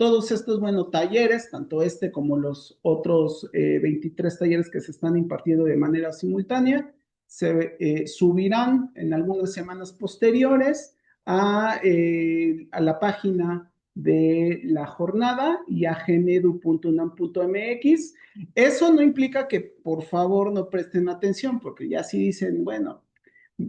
todos estos, bueno, talleres, tanto este como los otros 23 talleres que se están impartiendo de manera simultánea, se subirán en algunas semanas posteriores a la página de la jornada y a genedu.unam.mx. Eso no implica que por favor no presten atención, porque ya si dicen, bueno,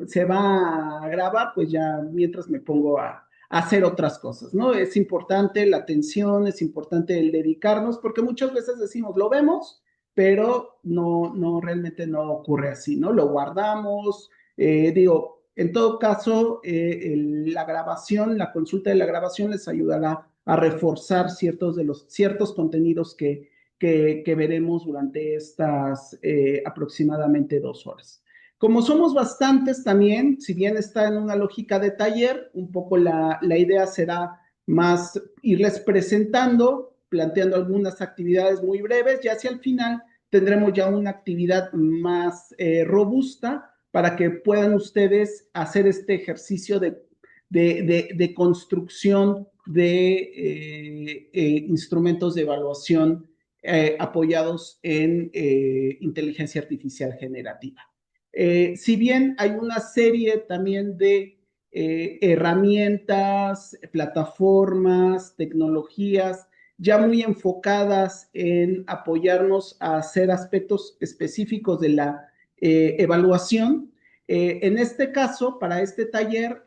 se va a grabar, pues ya mientras me pongo a hacer otras cosas, ¿no? Es importante la atención, es importante el dedicarnos, porque muchas veces decimos, lo vemos, pero no realmente no ocurre así, ¿no? Lo guardamos, digo, en todo caso, la grabación, la consulta de la grabación les ayudará a reforzar ciertos contenidos que veremos durante estas aproximadamente 2 horas. Como somos bastantes también, si bien está en una lógica de taller, un poco la idea será más irles presentando, planteando algunas actividades muy breves, y hacia el final tendremos ya una actividad más robusta para que puedan ustedes hacer este ejercicio de construcción de instrumentos de evaluación apoyados en inteligencia artificial generativa. Si bien hay una serie también de herramientas, plataformas, tecnologías ya muy enfocadas en apoyarnos a hacer aspectos específicos de la evaluación. En este caso, para este taller,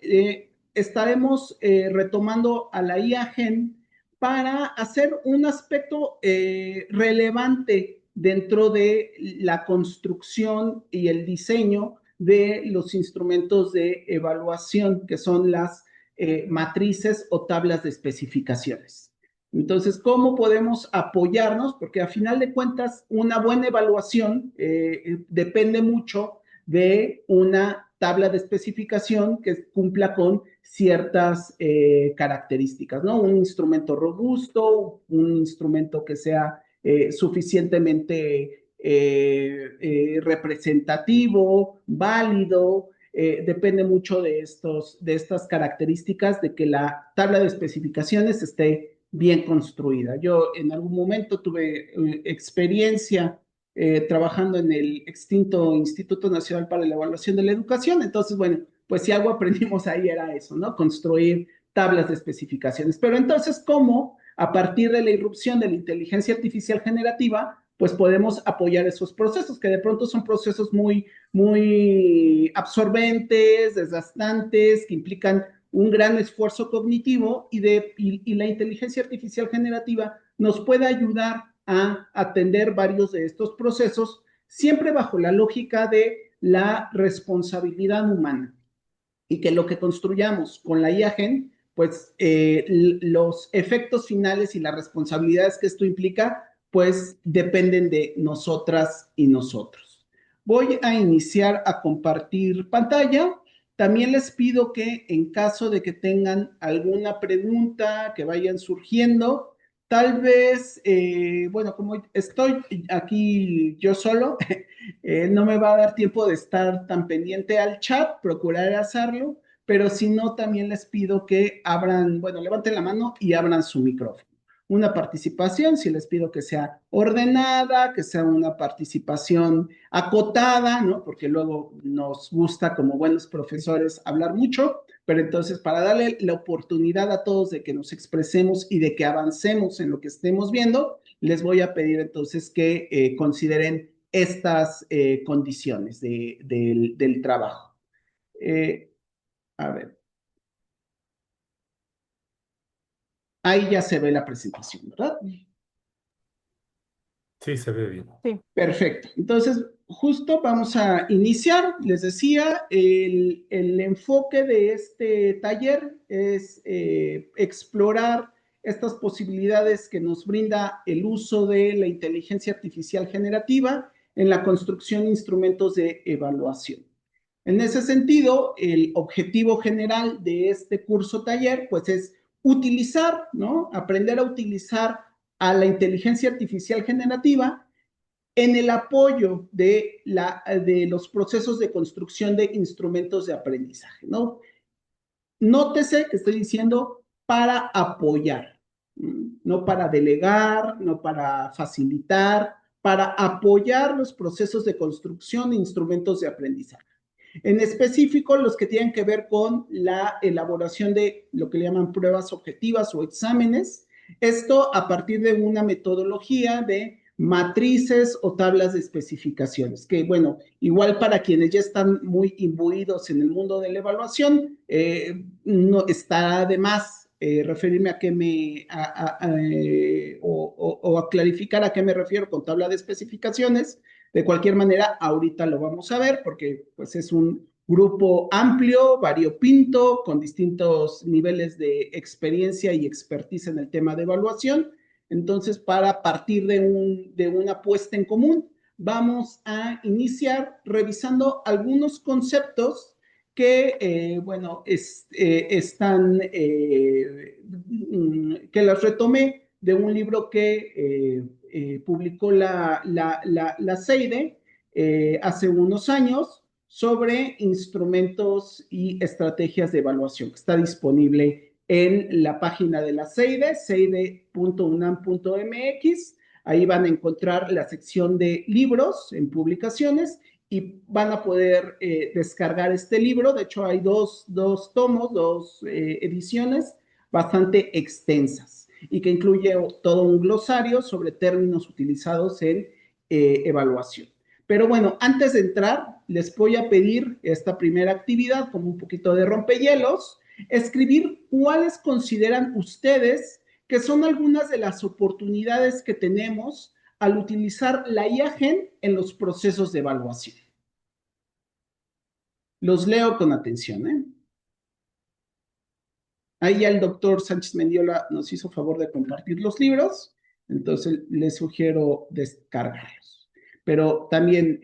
estaremos retomando a la IA Gen para hacer un aspecto relevante dentro de la construcción y el diseño de los instrumentos de evaluación, que son las matrices o tablas de especificaciones. Entonces, ¿cómo podemos apoyarnos? Porque a final de cuentas, una buena evaluación depende mucho de una tabla de especificación que cumpla con ciertas características, ¿no? Un instrumento robusto, un instrumento que sea suficientemente representativo, válido. Depende mucho de estas características de que la tabla de especificaciones esté bien construida. Yo en algún momento tuve experiencia trabajando en el extinto Instituto Nacional para la Evaluación de la Educación. Entonces, bueno, pues si algo aprendimos ahí era eso, ¿no? Construir tablas de especificaciones. Pero entonces, ¿cómo a partir de la irrupción de la inteligencia artificial generativa, pues podemos apoyar esos procesos, que de pronto son procesos muy absorbentes, desgastantes, que implican un gran esfuerzo cognitivo y la inteligencia artificial generativa nos puede ayudar a atender varios de estos procesos, siempre bajo la lógica de la responsabilidad humana y que lo que construyamos con la IAGEN, pues los efectos finales y las responsabilidades que esto implica, pues dependen de nosotras y nosotros. Voy a iniciar a compartir pantalla. También les pido que en caso de que tengan alguna pregunta que vayan surgiendo, tal vez, bueno, como estoy aquí yo solo, no me va a dar tiempo de estar tan pendiente al chat, procuraré hacerlo, pero si no, también les pido que abran, bueno, levanten la mano y abran su micrófono. Una participación, si les pido que sea ordenada, que sea una participación acotada, ¿no? Porque luego nos gusta como buenos profesores hablar mucho, pero entonces para darle la oportunidad a todos de que nos expresemos y de que avancemos en lo que estemos viendo, les voy a pedir entonces que consideren estas condiciones del trabajo. Eh, a ver, ahí ya se ve la presentación, ¿verdad? Sí, se ve bien. Sí. Perfecto. Entonces, justo vamos a iniciar. Les decía, el enfoque de este taller es explorar estas posibilidades que nos brinda el uso de la inteligencia artificial generativa en la construcción de instrumentos de evaluación. En ese sentido, el objetivo general de este curso taller, pues es utilizar, ¿no? Aprender a utilizar a la inteligencia artificial generativa en el apoyo de los procesos de construcción de instrumentos de aprendizaje, ¿no? Nótese que estoy diciendo para apoyar. no para delegar, no para facilitar, para apoyar los procesos de construcción de instrumentos de aprendizaje. En específico, los que tienen que ver con la elaboración de lo que le llaman pruebas objetivas o exámenes. Esto a partir de una metodología de matrices o tablas de especificaciones, que bueno, igual para quienes ya están muy imbuidos en el mundo de la evaluación, no está de más referirme a qué o a clarificar a qué me refiero con tabla de especificaciones. De cualquier manera, ahorita lo vamos a ver porque pues, es un grupo amplio, variopinto, con distintos niveles de experiencia y expertise en el tema de evaluación. Entonces, para partir de una puesta en común, vamos a iniciar revisando algunos conceptos que, bueno, están, que las retomé de un libro que publicó la CEIDE hace unos años sobre instrumentos y estrategias de evaluación, que está disponible en la página de la CEIDE, ceide.unam.mx. Ahí van a encontrar la sección de libros en publicaciones y van a poder descargar este libro. De hecho, hay dos tomos, dos ediciones bastante extensas y que incluye todo un glosario sobre términos utilizados en evaluación. Pero bueno, antes de entrar, les voy a pedir esta primera actividad como un poquito de rompehielos, escribir cuáles consideran ustedes que son algunas de las oportunidades que tenemos al utilizar la IAGEN en los procesos de evaluación. Los leo con atención, ¿eh? Ahí ya el doctor Sánchez Mendiola nos hizo favor de compartir los libros, entonces les sugiero descargarlos. Pero también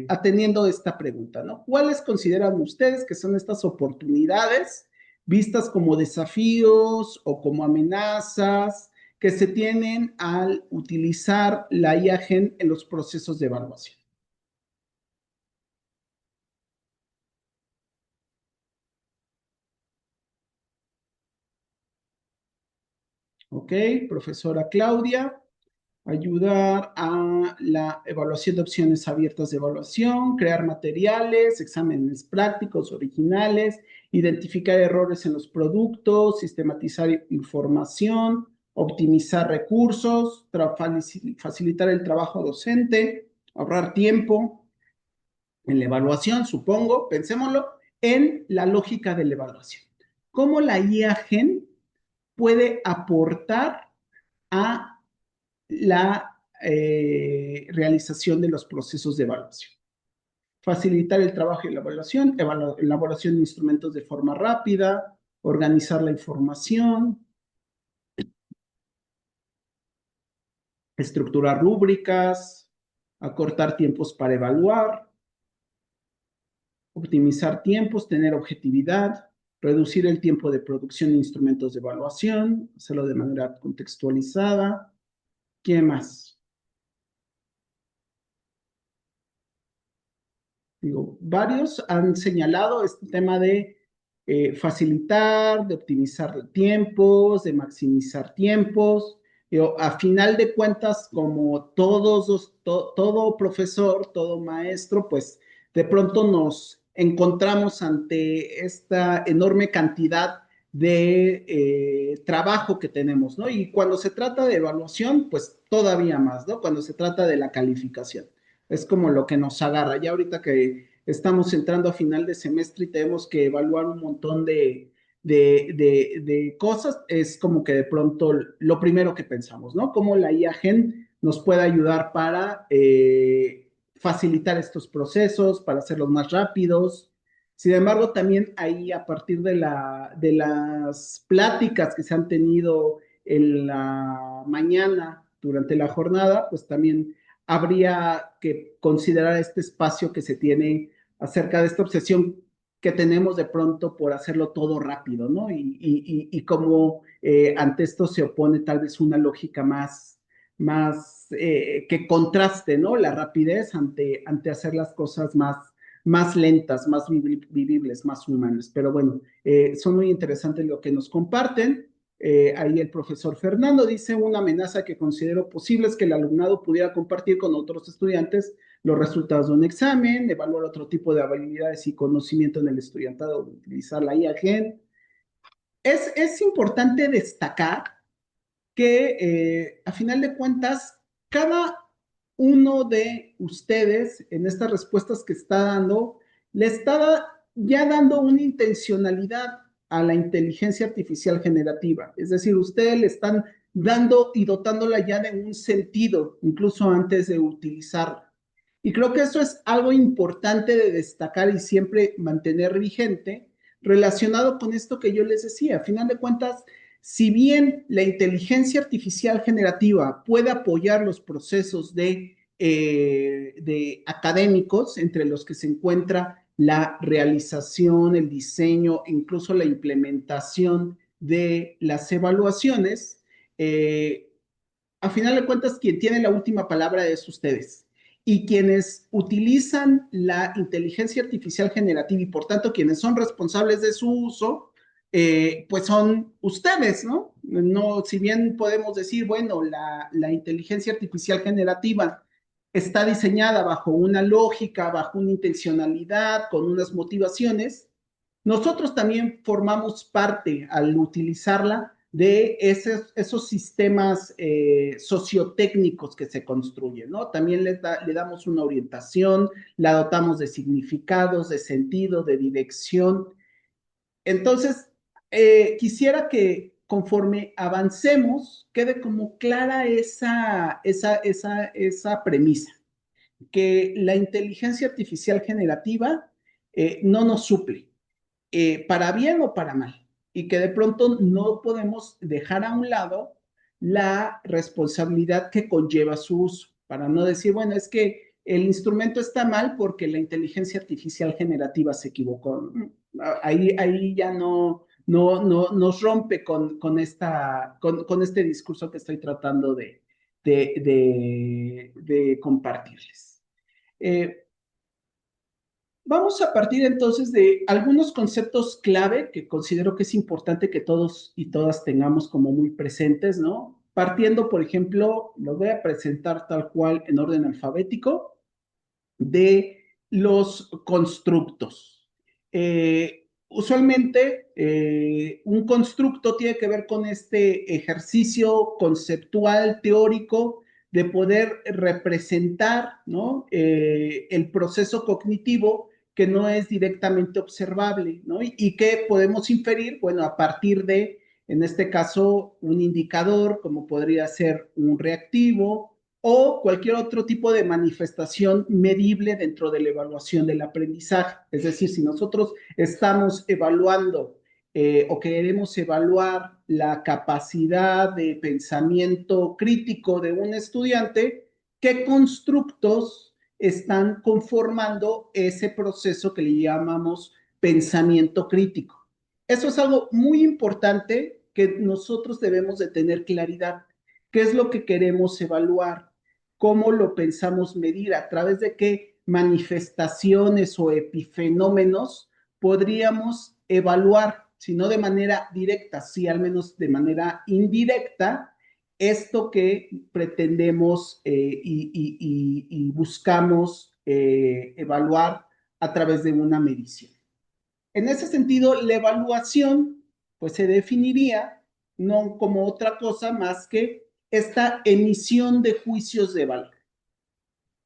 atendiendo esta pregunta, ¿no? ¿Cuáles consideran ustedes que son estas oportunidades vistas como desafíos o como amenazas que se tienen al utilizar la IAGEN en los procesos de evaluación? ¿Ok? Profesora Claudia. Ayudar a la evaluación de opciones abiertas de evaluación, crear materiales, exámenes prácticos, originales, identificar errores en los productos, sistematizar información, optimizar recursos, facilitar el trabajo docente, ahorrar tiempo en la evaluación, supongo, pensémoslo, en la lógica de la evaluación. ¿Cómo la IAGEN puede aportar a la realización de los procesos de evaluación? Facilitar el trabajo y la evaluación, elaboración de instrumentos de forma rápida, organizar la información, estructurar rúbricas, acortar tiempos para evaluar, optimizar tiempos, tener objetividad, reducir el tiempo de producción de instrumentos de evaluación, hacerlo de manera contextualizada. ¿Qué más? Digo, varios han señalado este tema de facilitar, de optimizar tiempos, de maximizar tiempos. Digo, a final de cuentas, como todo profesor, todo maestro, pues de pronto nos encontramos ante esta enorme cantidad de trabajo que tenemos, ¿no? Y cuando se trata de evaluación, pues todavía más, ¿no? Cuando se trata de la calificación. Es como lo que nos agarra. Ya ahorita que estamos entrando a final de semestre y tenemos que evaluar un montón de cosas, es como que de pronto lo primero que pensamos, ¿no? Cómo la IAGEN nos puede ayudar para facilitar estos procesos, para hacerlos más rápidos. Sin embargo, también ahí a partir de las pláticas que se han tenido en la mañana durante la jornada, pues también habría que considerar este espacio que se tiene acerca de esta obsesión que tenemos de pronto por hacerlo todo rápido, ¿no? Y cómo ante esto se opone tal vez una lógica más que contraste, ¿no? La rapidez ante hacer las cosas más lentas, más vivibles, más humanas. Pero bueno, son muy interesantes lo que nos comparten. ahí el profesor Fernando dice, una amenaza que considero posible es que el alumnado pudiera compartir con otros estudiantes los resultados de un examen, evaluar otro tipo de habilidades y conocimiento en el estudiantado, utilizar la IA Gen. Es importante destacar que a final de cuentas, cada uno de ustedes en estas respuestas que está dando, le está ya dando una intencionalidad a la inteligencia artificial generativa. Es decir, ustedes le están dando y dotándola ya de un sentido, incluso antes de utilizarla. Y creo que eso es algo importante de destacar y siempre mantener vigente relacionado con esto que yo les decía. A final de cuentas, si bien la inteligencia artificial generativa puede apoyar los procesos de académicos, entre los que se encuentra la realización, el diseño, incluso la implementación de las evaluaciones, a final de cuentas, quien tiene la última palabra es ustedes. Y quienes utilizan la inteligencia artificial generativa y por tanto quienes son responsables de su uso, pues son ustedes, ¿no? No, si bien podemos decir, bueno, la inteligencia artificial generativa está diseñada bajo una lógica, bajo una intencionalidad, con unas motivaciones, nosotros también formamos parte al utilizarla de esos sistemas sociotécnicos que se construyen, ¿no? También le damos una orientación, la dotamos de significados, de sentido, de dirección. Entonces, quisiera que conforme avancemos, quede como clara esa premisa, que la inteligencia artificial generativa no nos suple, para bien o para mal, y que de pronto no podemos dejar a un lado la responsabilidad que conlleva su uso, para no decir, bueno, es que el instrumento está mal porque la inteligencia artificial generativa se equivocó. Ahí ya no nos rompe con este discurso que estoy tratando de compartirles. Eh, Vamos a partir entonces de algunos conceptos clave que considero que es importante que todos y todas tengamos como muy presentes, ¿no? Partiendo, por ejemplo, los voy a presentar tal cual en orden alfabético, de los constructos. Usualmente, un constructo tiene que ver con este ejercicio conceptual, teórico, de poder representar, ¿no? El proceso cognitivo que no es directamente observable, ¿no? Y que podemos inferir, bueno, a partir de, en este caso, un indicador, como podría ser un reactivo, o cualquier otro tipo de manifestación medible dentro de la evaluación del aprendizaje. Es decir, si nosotros estamos evaluando o queremos evaluar la capacidad de pensamiento crítico de un estudiante, ¿qué constructos están conformando ese proceso que le llamamos pensamiento crítico? Eso es algo muy importante que nosotros debemos de tener claridad. ¿Qué es lo que queremos evaluar? ¿Cómo lo pensamos medir? ¿A través de qué manifestaciones o epifenómenos podríamos evaluar, si no de manera directa, sí al menos de manera indirecta, esto que pretendemos y buscamos evaluar a través de una medición? En ese sentido, la evaluación pues se definiría no como otra cosa más que esta emisión de juicios de valor.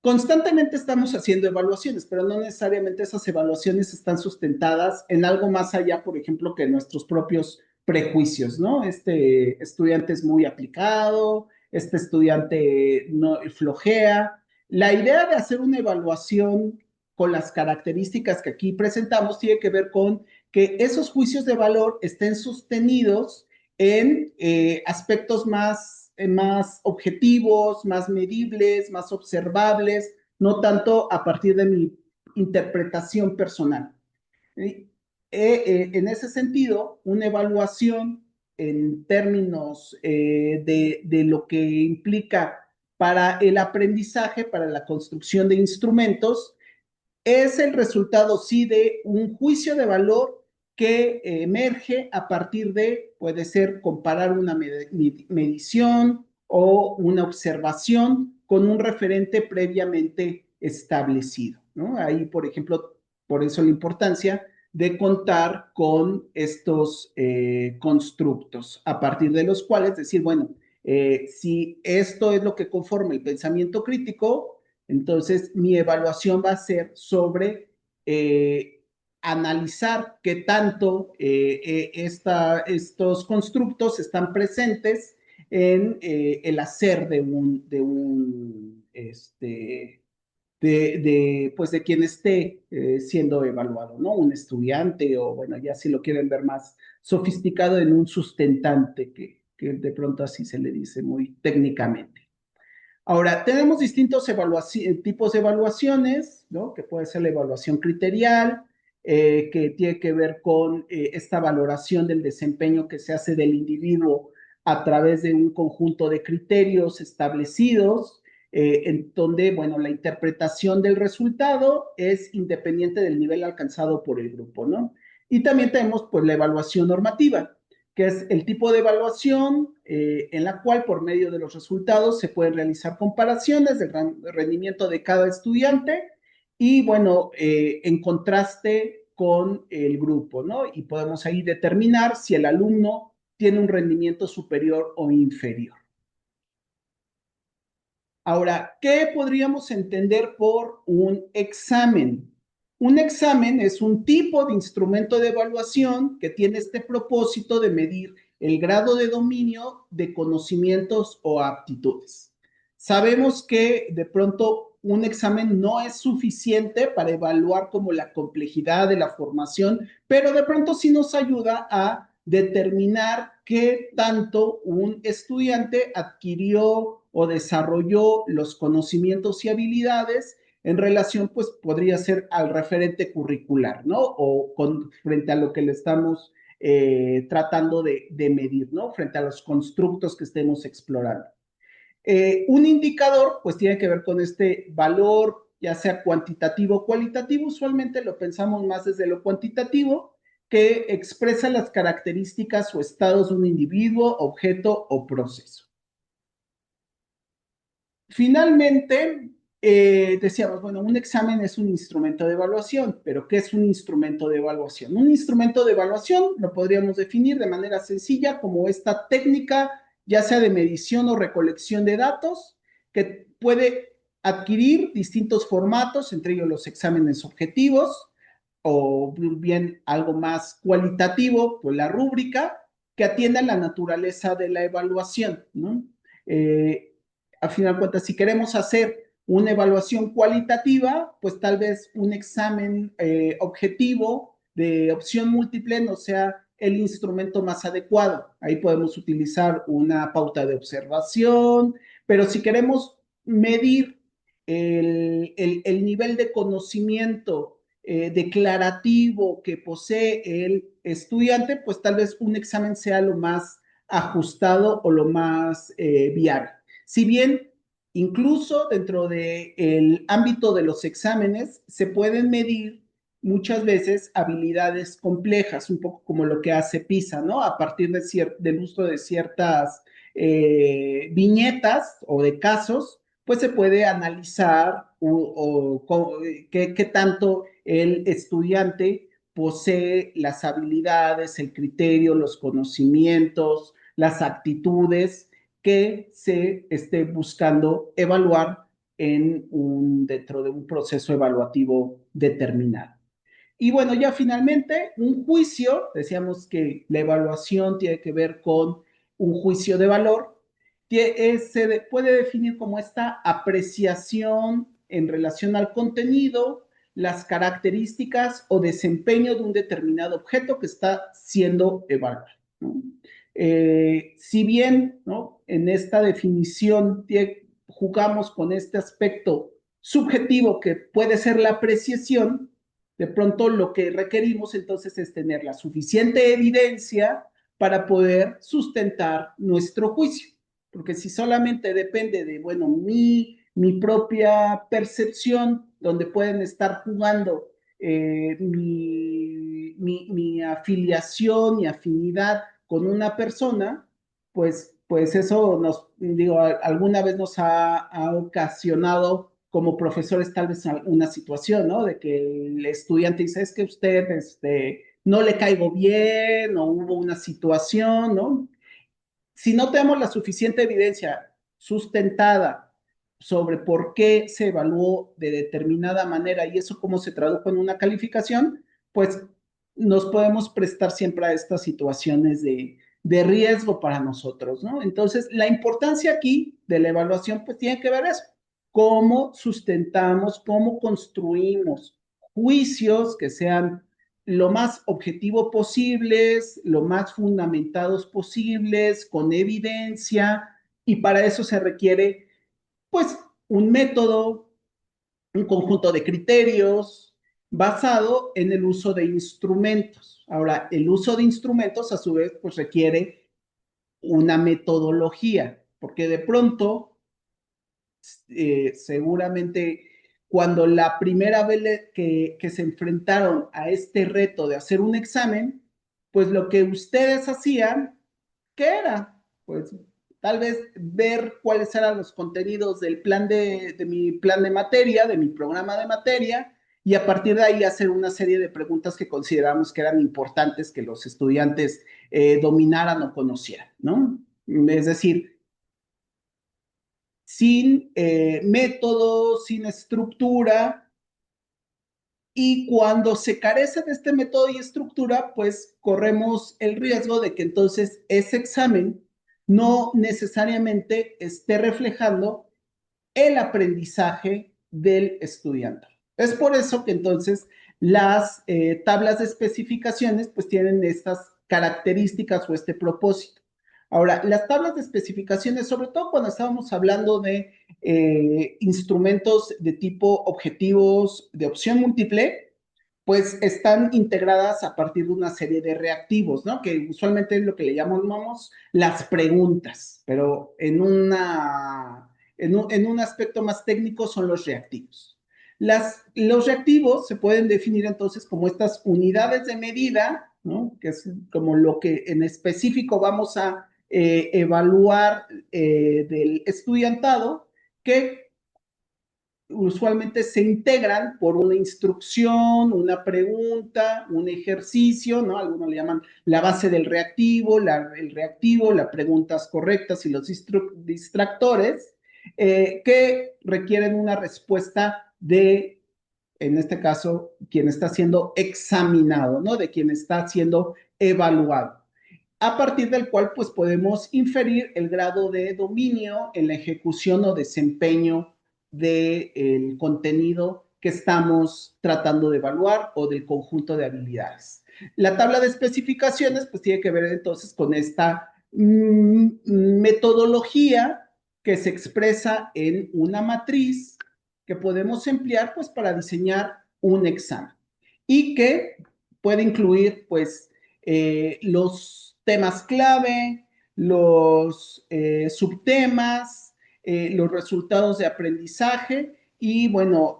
Constantemente estamos haciendo evaluaciones, pero no necesariamente esas evaluaciones están sustentadas en algo más allá, por ejemplo, que nuestros propios prejuicios, ¿no? Este estudiante es muy aplicado, este estudiante no flojea. La idea de hacer una evaluación con las características que aquí presentamos tiene que ver con que esos juicios de valor estén sostenidos en aspectos más objetivos, más medibles, más observables, no tanto a partir de mi interpretación personal. En ese sentido, una evaluación en términos de lo que implica para el aprendizaje, para la construcción de instrumentos, es el resultado, sí, de un juicio de valor que emerge a partir de, puede ser comparar una medición o una observación con un referente previamente establecido, ¿no? Ahí, por ejemplo, por eso la importancia de contar con estos constructos, a partir de los cuales decir, bueno, si esto es lo que conforma el pensamiento crítico, entonces mi evaluación va a ser sobre analizar qué tanto estos constructos están presentes en el hacer pues de quien esté siendo evaluado, ¿no? Un estudiante o, bueno, ya si lo quieren ver más sofisticado, en un sustentante, que de pronto así se le dice muy técnicamente. Ahora, tenemos distintos tipos de evaluaciones, ¿no? Que puede ser la evaluación criterial, que tiene que ver con esta valoración del desempeño que se hace del individuo a través de un conjunto de criterios establecidos, en donde, bueno, la interpretación del resultado es independiente del nivel alcanzado por el grupo, ¿no? Y también tenemos, pues, la evaluación normativa, que es el tipo de evaluación en la cual por medio de los resultados se pueden realizar comparaciones del rendimiento de cada estudiante y, bueno, en contraste con el grupo, ¿no? Y podemos ahí determinar si el alumno tiene un rendimiento superior o inferior. Ahora, ¿qué podríamos entender por un examen? Un examen es un tipo de instrumento de evaluación que tiene este propósito de medir el grado de dominio de conocimientos o aptitudes. Sabemos que de pronto un examen no es suficiente para evaluar como la complejidad de la formación, pero de pronto sí nos ayuda a determinar qué tanto un estudiante adquirió o desarrolló los conocimientos y habilidades en relación, pues podría ser al referente curricular, ¿no? O frente a lo que le estamos tratando de medir, ¿no? Frente a los constructos que estemos explorando. Un indicador, pues tiene que ver con este valor, ya sea cuantitativo o cualitativo. Usualmente lo pensamos más desde lo cuantitativo, que expresa las características o estados de un individuo, objeto o proceso. Finalmente, decíamos, bueno, un examen es un instrumento de evaluación, pero ¿qué es un instrumento de evaluación? Un instrumento de evaluación lo podríamos definir de manera sencilla como esta técnica, ya sea de medición o recolección de datos, que puede adquirir distintos formatos, entre ellos los exámenes objetivos, o bien algo más cualitativo, pues la rúbrica, que atienda la naturaleza de la evaluación, ¿no? Al final de cuentas, si queremos hacer una evaluación cualitativa, pues tal vez un examen objetivo de opción múltiple no sea el instrumento más adecuado. Ahí podemos utilizar una pauta de observación, pero si queremos medir el nivel de conocimiento declarativo que posee el estudiante, pues tal vez un examen sea lo más ajustado o lo más viable. Si bien incluso dentro del ámbito de los exámenes se pueden medir muchas veces habilidades complejas, un poco como lo que hace PISA, ¿no? A partir del uso de ciertas viñetas o de casos, pues se puede analizar qué tanto el estudiante posee las habilidades, el criterio, los conocimientos, las actitudes que se esté buscando evaluar dentro de un proceso evaluativo determinado. Y bueno, ya finalmente, un juicio, decíamos que la evaluación tiene que ver con un juicio de valor, que se puede definir como esta apreciación en relación al contenido, las características o desempeño de un determinado objeto que está siendo evaluado, ¿no? Si bien, ¿no?, en esta definición jugamos con este aspecto subjetivo que puede ser la apreciación, de pronto lo que requerimos entonces es tener la suficiente evidencia para poder sustentar nuestro juicio. Porque si solamente depende de, bueno, mi propia percepción, donde pueden estar jugando mi afiliación, mi afinidad con una persona, pues eso digo, alguna vez nos ha ocasionado como profesores tal vez una situación, ¿no? De que el estudiante dice, es que usted, no le caigo bien o hubo una situación, ¿no? Si no tenemos la suficiente evidencia sustentada sobre por qué se evaluó de determinada manera y eso cómo se tradujo en una calificación, pues nos podemos prestar siempre a estas situaciones de riesgo para nosotros, ¿no? Entonces, la importancia aquí de la evaluación, pues tiene que ver eso, cómo sustentamos, cómo construimos juicios que sean lo más objetivo posibles, lo más fundamentados posibles, con evidencia, y para eso se requiere, pues, un método, un conjunto de criterios basado en el uso de instrumentos. Ahora, el uso de instrumentos, a su vez, pues requiere una metodología, porque de pronto seguramente cuando la primera vez que se enfrentaron a este reto de hacer un examen, pues lo que ustedes hacían, ¿qué era? Pues tal vez ver cuáles eran los contenidos del plan de mi plan de materia, de mi programa de materia, y a partir de ahí hacer una serie de preguntas que consideramos que eran importantes que los estudiantes dominaran o conocieran, ¿no? Es decir, sin método, sin estructura, y cuando se carece de este método y estructura, pues corremos el riesgo de que entonces ese examen no necesariamente esté reflejando el aprendizaje del estudiante. Es por eso que entonces las tablas de especificaciones pues tienen estas características o este propósito. Ahora, las tablas de especificaciones, sobre todo cuando estábamos hablando de instrumentos de tipo objetivos de opción múltiple, pues están integradas a partir de una serie de reactivos, ¿no? Que usualmente es lo que le llamamos las preguntas, pero en un aspecto más técnico son los reactivos. Los reactivos se pueden definir entonces como estas unidades de medida, ¿no? Que es como lo que en específico vamos a evaluar del estudiantado, que usualmente se integran por una instrucción, una pregunta, un ejercicio, ¿no? Algunos le llaman la base del reactivo, el reactivo, las preguntas correctas y los distractores, que requieren una respuesta de, en este caso, quien está siendo examinado, ¿no? De quien está siendo evaluado, a partir del cual pues podemos inferir el grado de dominio en la ejecución o desempeño del contenido que estamos tratando de evaluar o del conjunto de habilidades. La tabla de especificaciones pues tiene que ver entonces con esta metodología que se expresa en una matriz que podemos emplear pues para diseñar un examen y que puede incluir pues los temas clave, los subtemas, los resultados de aprendizaje y bueno,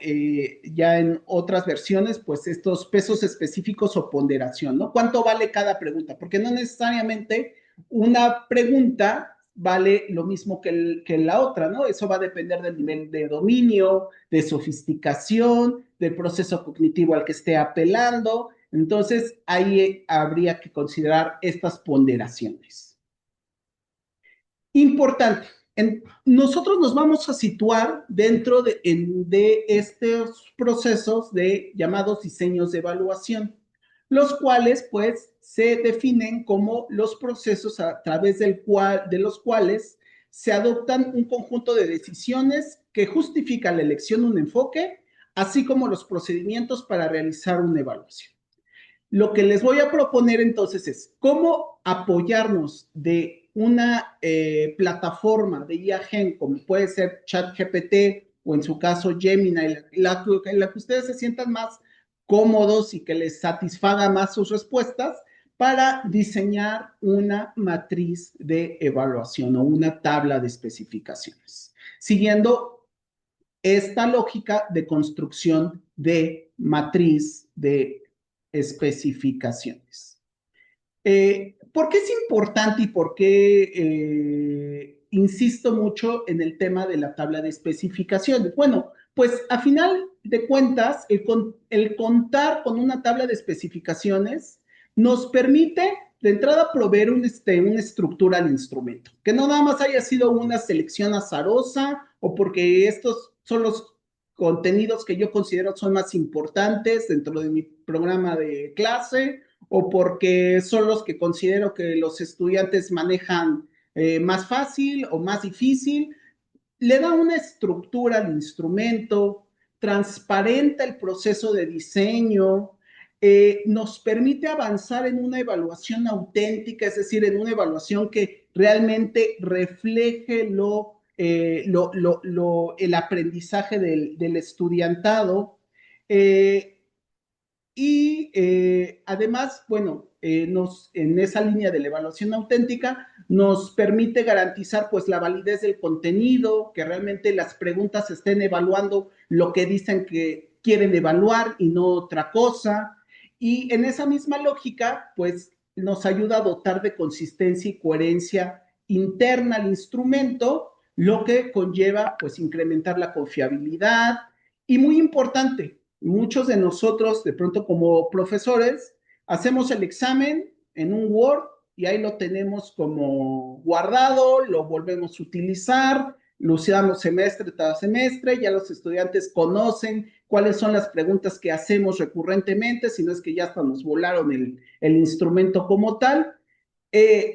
ya en otras versiones, pues estos pesos específicos o ponderación, ¿no? ¿Cuánto vale cada pregunta? Porque no necesariamente una pregunta vale lo mismo que la otra, ¿no? Eso va a depender del nivel de dominio, de sofisticación, del proceso cognitivo al que esté apelando. Entonces, ahí habría que considerar estas ponderaciones. Importante, nosotros nos vamos a situar dentro de estos procesos de llamados diseños de evaluación, los cuales pues se definen como los procesos a través de los cuales se adoptan un conjunto de decisiones que justifican la elección de un enfoque, así como los procedimientos para realizar una evaluación. Lo que les voy a proponer entonces es cómo apoyarnos de una plataforma de IA Gen, como puede ser ChatGPT o en su caso Gemini, en la que ustedes se sientan más cómodos y que les satisfaga más sus respuestas para diseñar una matriz de evaluación o una tabla de especificaciones, siguiendo esta lógica de construcción de matriz de especificaciones. ¿Por qué es importante y por qué insisto mucho en el tema de la tabla de especificaciones? Bueno, pues a final de cuentas, el contar con una tabla de especificaciones nos permite de entrada proveer una estructura al instrumento, que no nada más haya sido una selección azarosa o porque estos son los contenidos que yo considero son más importantes dentro de mi programa de clase o porque son los que considero que los estudiantes manejan más fácil o más difícil. Le da una estructura al instrumento, transparenta el proceso de diseño, nos permite avanzar en una evaluación auténtica, es decir, en una evaluación que realmente refleje el aprendizaje del estudiantado. Eh, además, bueno, en esa línea de la evaluación auténtica nos permite garantizar pues la validez del contenido, que realmente las preguntas estén evaluando lo que dicen que quieren evaluar y no otra cosa. Y en esa misma lógica, pues nos ayuda a dotar de consistencia y coherencia interna al instrumento, lo que conlleva pues incrementar la confiabilidad y muy importante, muchos de nosotros, de pronto como profesores, hacemos el examen en un Word y ahí lo tenemos como guardado, lo volvemos a utilizar, lo usamos semestre tras semestre, ya los estudiantes conocen cuáles son las preguntas que hacemos recurrentemente, si no es que ya hasta nos volaron el instrumento como tal.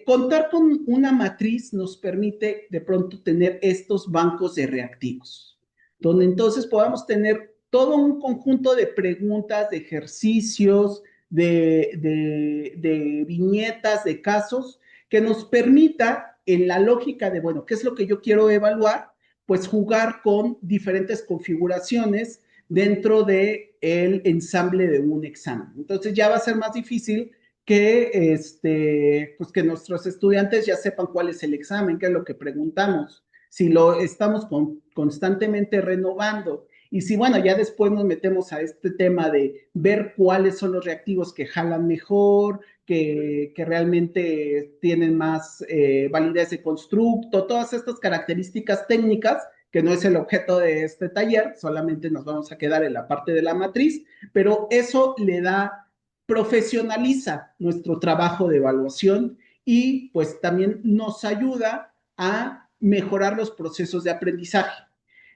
Contar con una matriz nos permite de pronto tener estos bancos de reactivos, donde entonces podamos tener todo un conjunto de preguntas, de ejercicios, de viñetas, de casos, que nos permita en la lógica de, bueno, ¿qué es lo que yo quiero evaluar? Pues jugar con diferentes configuraciones dentro del ensamble de un examen. Entonces ya va a ser más difícil pues que nuestros estudiantes ya sepan cuál es el examen, qué es lo que preguntamos, si lo estamos constantemente renovando. Y si, bueno, ya después nos metemos a este tema de ver cuáles son los reactivos que jalan mejor, que realmente tienen más validez de constructo, todas estas características técnicas, que no es el objeto de este taller, solamente nos vamos a quedar en la parte de la matriz, pero eso le da profesionaliza nuestro trabajo de evaluación y pues también nos ayuda a mejorar los procesos de aprendizaje.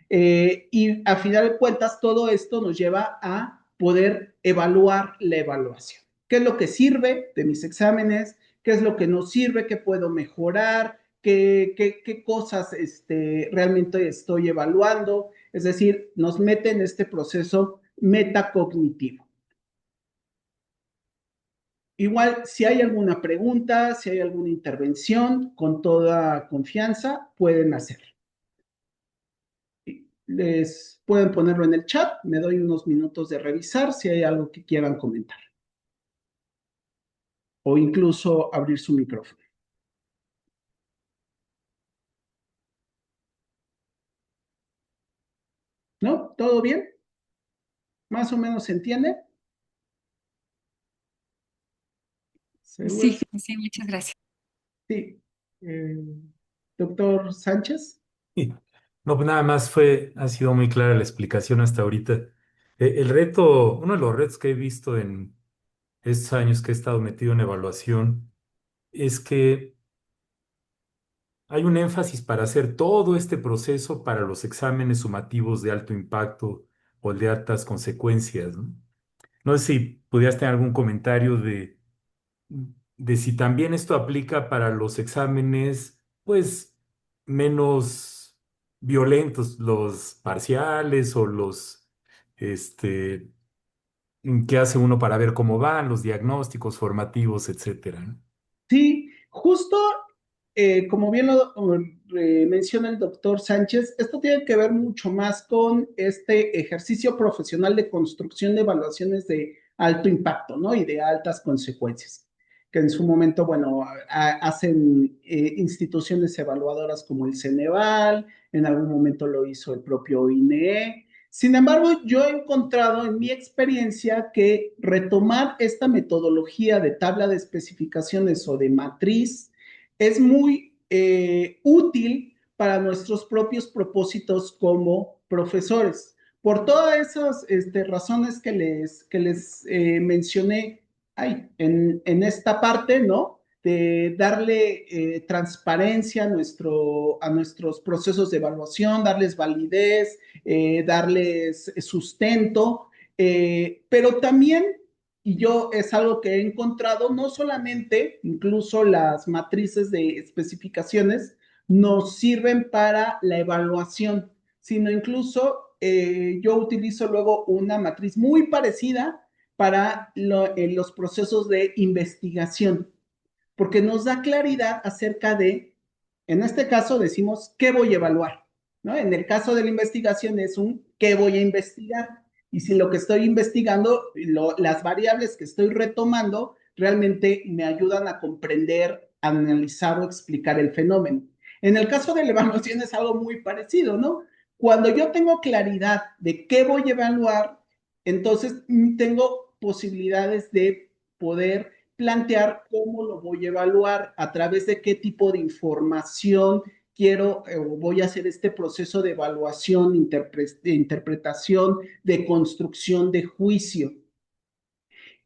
Y a final de cuentas, todo esto nos lleva a poder evaluar la evaluación. ¿Qué es lo que sirve de mis exámenes? ¿Qué es lo que no sirve? ¿Qué puedo mejorar? ¿Qué cosas realmente estoy evaluando? Es decir, nos mete en este proceso metacognitivo. Igual, si hay alguna pregunta, si hay alguna intervención, con toda confianza pueden hacerlo. Les pueden ponerlo en el chat, me doy unos minutos de revisar si hay algo que quieran comentar o incluso abrir su micrófono. ¿No? ¿Todo bien? ¿Más o menos se entiende? Sí, ¿Seguros? sí, muchas gracias. Sí. Eh, Doctor Sánchez. Sí. No, pues nada más ha sido muy clara la explicación hasta ahorita. Uno de los retos que he visto en estos años que he estado metido en evaluación es que hay un énfasis para hacer todo este proceso para los exámenes sumativos de alto impacto o de altas consecuencias, ¿no? No sé si pudieras tener algún comentario de si también esto aplica para los exámenes, pues, menos violentos, los parciales o los, este, que hace uno para ver cómo van, los diagnósticos formativos, etcétera, ¿no? Sí, justo como bien lo menciona el doctor Sánchez, esto tiene que ver mucho más con este ejercicio profesional de construcción de evaluaciones de alto impacto, ¿no? Y de altas consecuencias, que en su momento, bueno, hacen instituciones evaluadoras como el Ceneval, en algún momento lo hizo el propio INEE. Sin embargo, yo he encontrado en mi experiencia que retomar esta metodología de tabla de especificaciones o de matriz es muy útil para nuestros propios propósitos como profesores. Por todas esas razones que les mencioné en esta parte, ¿no? De darle transparencia a nuestros procesos de evaluación, darles validez, darles sustento, pero también, y yo es algo que he encontrado, no solamente, incluso las matrices de especificaciones nos sirven para la evaluación, sino incluso yo utilizo luego una matriz muy parecida para los procesos de investigación, porque nos da claridad acerca de, en este caso decimos, ¿qué voy a evaluar? ¿No? En el caso de la investigación es un ¿qué voy a investigar? Y si lo que estoy investigando, las variables que estoy retomando, realmente me ayudan a comprender, analizar o explicar el fenómeno. En el caso de la evaluación es algo muy parecido, ¿no? Cuando yo tengo claridad de qué voy a evaluar, entonces tengo posibilidades de poder plantear cómo lo voy a evaluar, a través de qué tipo de información quiero o voy a hacer este proceso de evaluación, de interpretación, de construcción de juicio.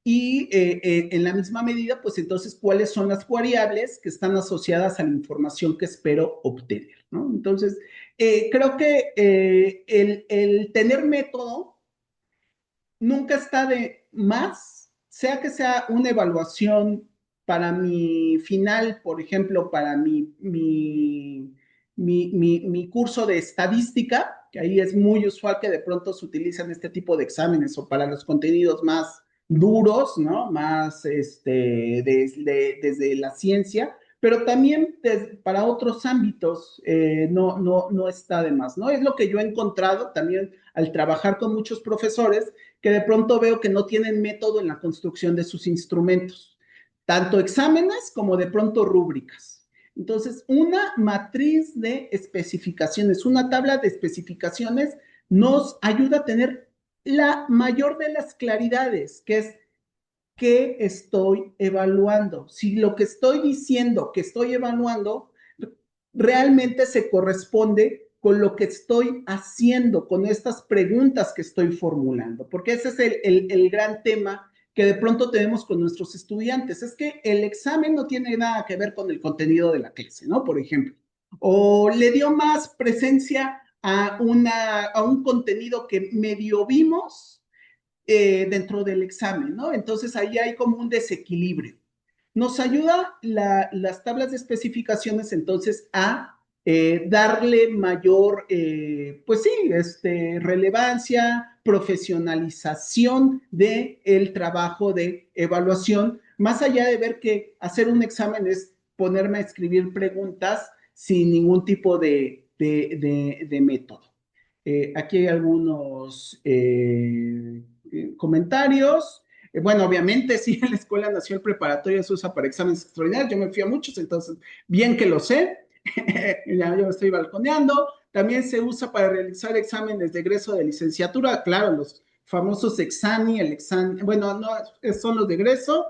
Y en la misma medida, pues entonces, ¿cuáles son las variables que están asociadas a la información que espero obtener? ¿No? Entonces, creo que el tener método nunca está de más, sea que sea una evaluación para mi final, por ejemplo, para mi curso de estadística, que ahí es muy usual que de pronto se utilizan este tipo de exámenes, o para los contenidos más duros, ¿no? Más desde la ciencia, pero también para otros ámbitos no está de más, ¿no? Es lo que yo he encontrado también al trabajar con muchos profesores, que de pronto veo que no tienen método en la construcción de sus instrumentos, tanto exámenes como de pronto rúbricas. Entonces, una matriz de especificaciones, una tabla de especificaciones nos ayuda a tener la mayor de las claridades, que es qué estoy evaluando. Si lo que estoy diciendo que estoy evaluando realmente se corresponde con lo que estoy haciendo, con estas preguntas que estoy formulando, porque ese es el gran tema que de pronto tenemos con nuestros estudiantes, es que el examen no tiene nada que ver con el contenido de la clase, ¿no? Por ejemplo, o le dio más presencia a un contenido que medio vimos dentro del examen, ¿no? Entonces ahí hay como un desequilibrio. Nos ayuda las tablas de especificaciones entonces a darle mayor, pues sí, relevancia, profesionalización del trabajo de evaluación, más allá de ver que hacer un examen es ponerme a escribir preguntas sin ningún tipo de método. Aquí hay algunos comentarios. Bueno, obviamente, sí, en la Escuela Nacional Preparatoria se usa para exámenes extraordinarios. Yo me fui a muchos, entonces, bien que lo sé. Ya yo me estoy balconeando. También se usa para realizar exámenes de egreso de licenciatura. Claro, los famosos exani, el examen, bueno, no, son los de egreso,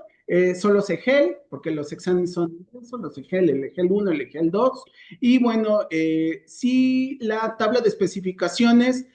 son los EGEL, porque los exámenes son los EGEL, el EGEL 1, el EGEL 2. Y bueno, sí, la tabla de especificaciones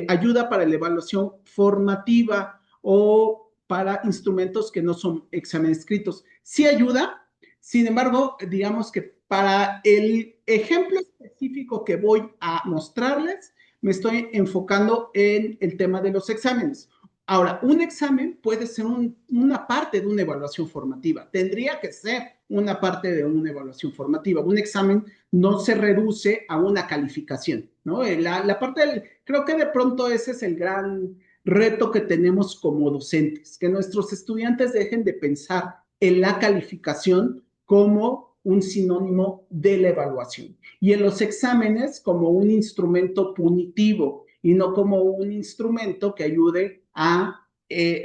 ayuda para la evaluación formativa o para instrumentos que no son exámenes escritos. Sí ayuda, sin embargo, digamos que para el ejemplo específico que voy a mostrarles, me estoy enfocando en el tema de los exámenes. Ahora, un examen puede ser una parte de una evaluación formativa, tendría que ser una parte de una evaluación formativa. Un examen no se reduce a una calificación, ¿no? La parte creo que de pronto ese es el gran reto que tenemos como docentes, que nuestros estudiantes dejen de pensar en la calificación como un sinónimo de la evaluación y en los exámenes como un instrumento punitivo y no como un instrumento que ayude a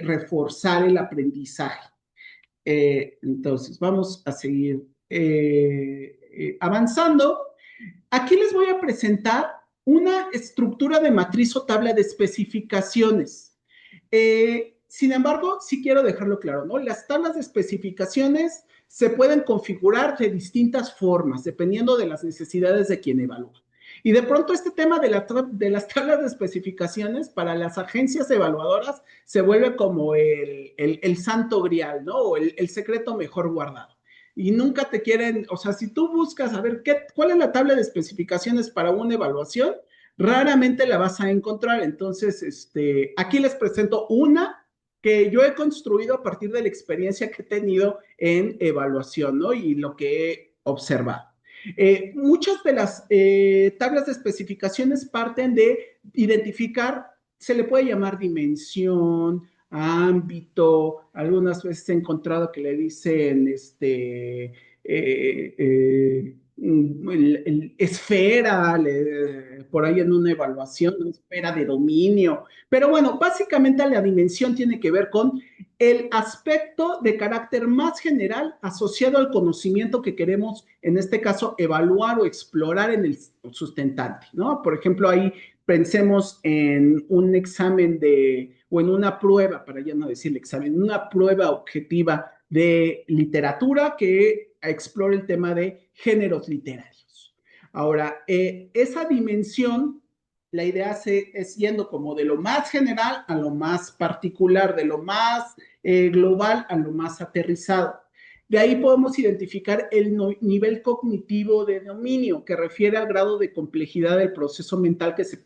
reforzar el aprendizaje. Entonces, vamos a seguir avanzando. Aquí les voy a presentar una estructura de matriz o tabla de especificaciones. Sin embargo, sí quiero dejarlo claro, ¿no? Las tablas de especificaciones se pueden configurar de distintas formas, dependiendo de las necesidades de quien evalúa. Y de pronto este tema de las tablas de especificaciones para las agencias evaluadoras se vuelve como el santo grial, ¿no? O el secreto mejor guardado. Y nunca te quieren, o sea, si tú buscas a ver cuál es la tabla de especificaciones para una evaluación, raramente la vas a encontrar. Entonces, aquí les presento una que yo he construido a partir de la experiencia que he tenido en evaluación, ¿no? Y lo que he observado. Muchas de las tablas de especificaciones parten de identificar, se le puede llamar dimensión, ámbito, algunas veces he encontrado que le dicen esfera, por ahí en una evaluación, ¿no? Esfera de dominio. Pero bueno, básicamente la dimensión tiene que ver con el aspecto de carácter más general asociado al conocimiento que queremos, en este caso, evaluar o explorar en el sustentante, ¿no? Por ejemplo, ahí pensemos en un examen o en una prueba, para ya no decir examen, una prueba objetiva de literatura que explore el tema de géneros literarios. Ahora, esa dimensión, la idea es yendo como de lo más general a lo más particular, de lo más global a lo más aterrizado. De ahí podemos identificar el nivel cognitivo de dominio, que refiere al grado de complejidad del proceso mental que se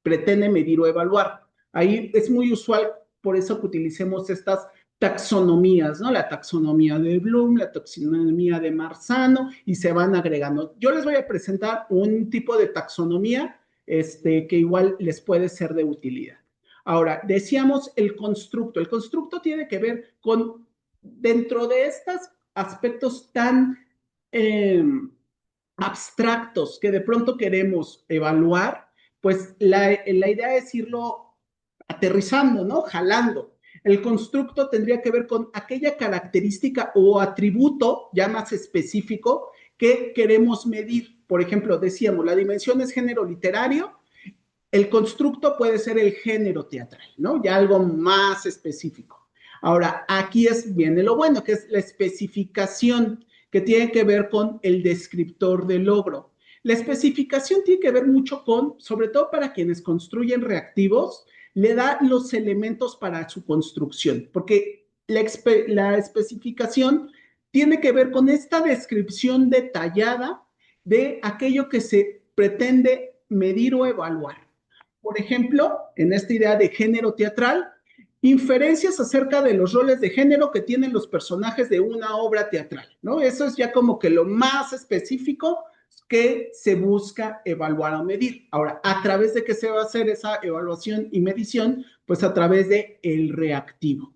pretende medir o evaluar. Ahí es muy usual, por eso que utilicemos estas taxonomías, ¿no? La taxonomía de Bloom, la taxonomía de Marzano, y se van agregando. Yo les voy a presentar un tipo de taxonomía que igual les puede ser de utilidad. Ahora, decíamos el constructo. El constructo tiene que ver con, dentro de estos aspectos tan abstractos que de pronto queremos evaluar, pues la idea es irlo aterrizando, ¿no? Jalando. El constructo tendría que ver con aquella característica o atributo ya más específico que queremos medir. Por ejemplo, decíamos, la dimensión es género literario, el constructo puede ser el género teatral, ¿no? Ya algo más específico. Ahora, viene lo bueno, que es la especificación, que tiene que ver con el descriptor del logro. La especificación tiene que ver mucho con, sobre todo para quienes construyen reactivos, le da los elementos para su construcción, porque la especificación tiene que ver con esta descripción detallada de aquello que se pretende medir o evaluar. Por ejemplo, en esta idea de género teatral, inferencias acerca de los roles de género que tienen los personajes de una obra teatral, ¿no? Eso es ya como que lo más específico que se busca evaluar o medir. Ahora, ¿a través de qué se va a hacer esa evaluación y medición? Pues a través de el reactivo.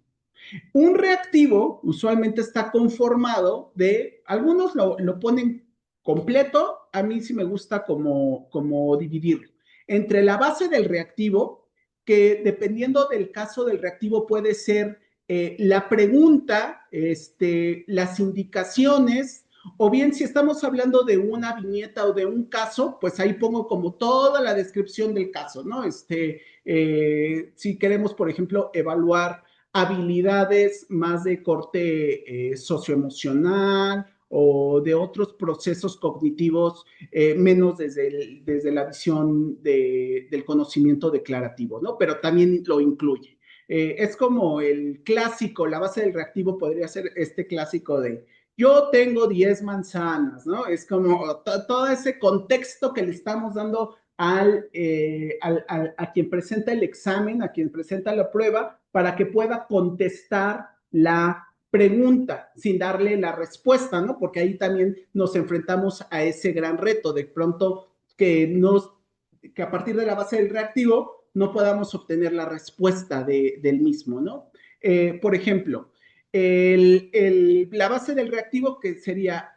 Un reactivo usualmente está conformado de, algunos lo ponen completo, a mí sí me gusta como dividirlo. Entre la base del reactivo, que dependiendo del caso del reactivo puede ser la pregunta, las indicaciones, o bien si estamos hablando de una viñeta o de un caso, pues ahí pongo como toda la descripción del caso, ¿no? Si queremos, por ejemplo, evaluar habilidades más de corte socioemocional o de otros procesos cognitivos, menos desde la visión del conocimiento declarativo, ¿no? Pero también lo incluye. Es como el clásico, la base del reactivo podría ser este clásico de yo tengo 10 manzanas, ¿no? Es como todo ese contexto que le estamos dando a quien presenta el examen, a quien presenta la prueba, para que pueda contestar la pregunta sin darle la respuesta, ¿no? Porque ahí también nos enfrentamos a ese gran reto de pronto que a partir de la base del reactivo no podamos obtener la respuesta del mismo, ¿no? Por ejemplo, la base del reactivo que sería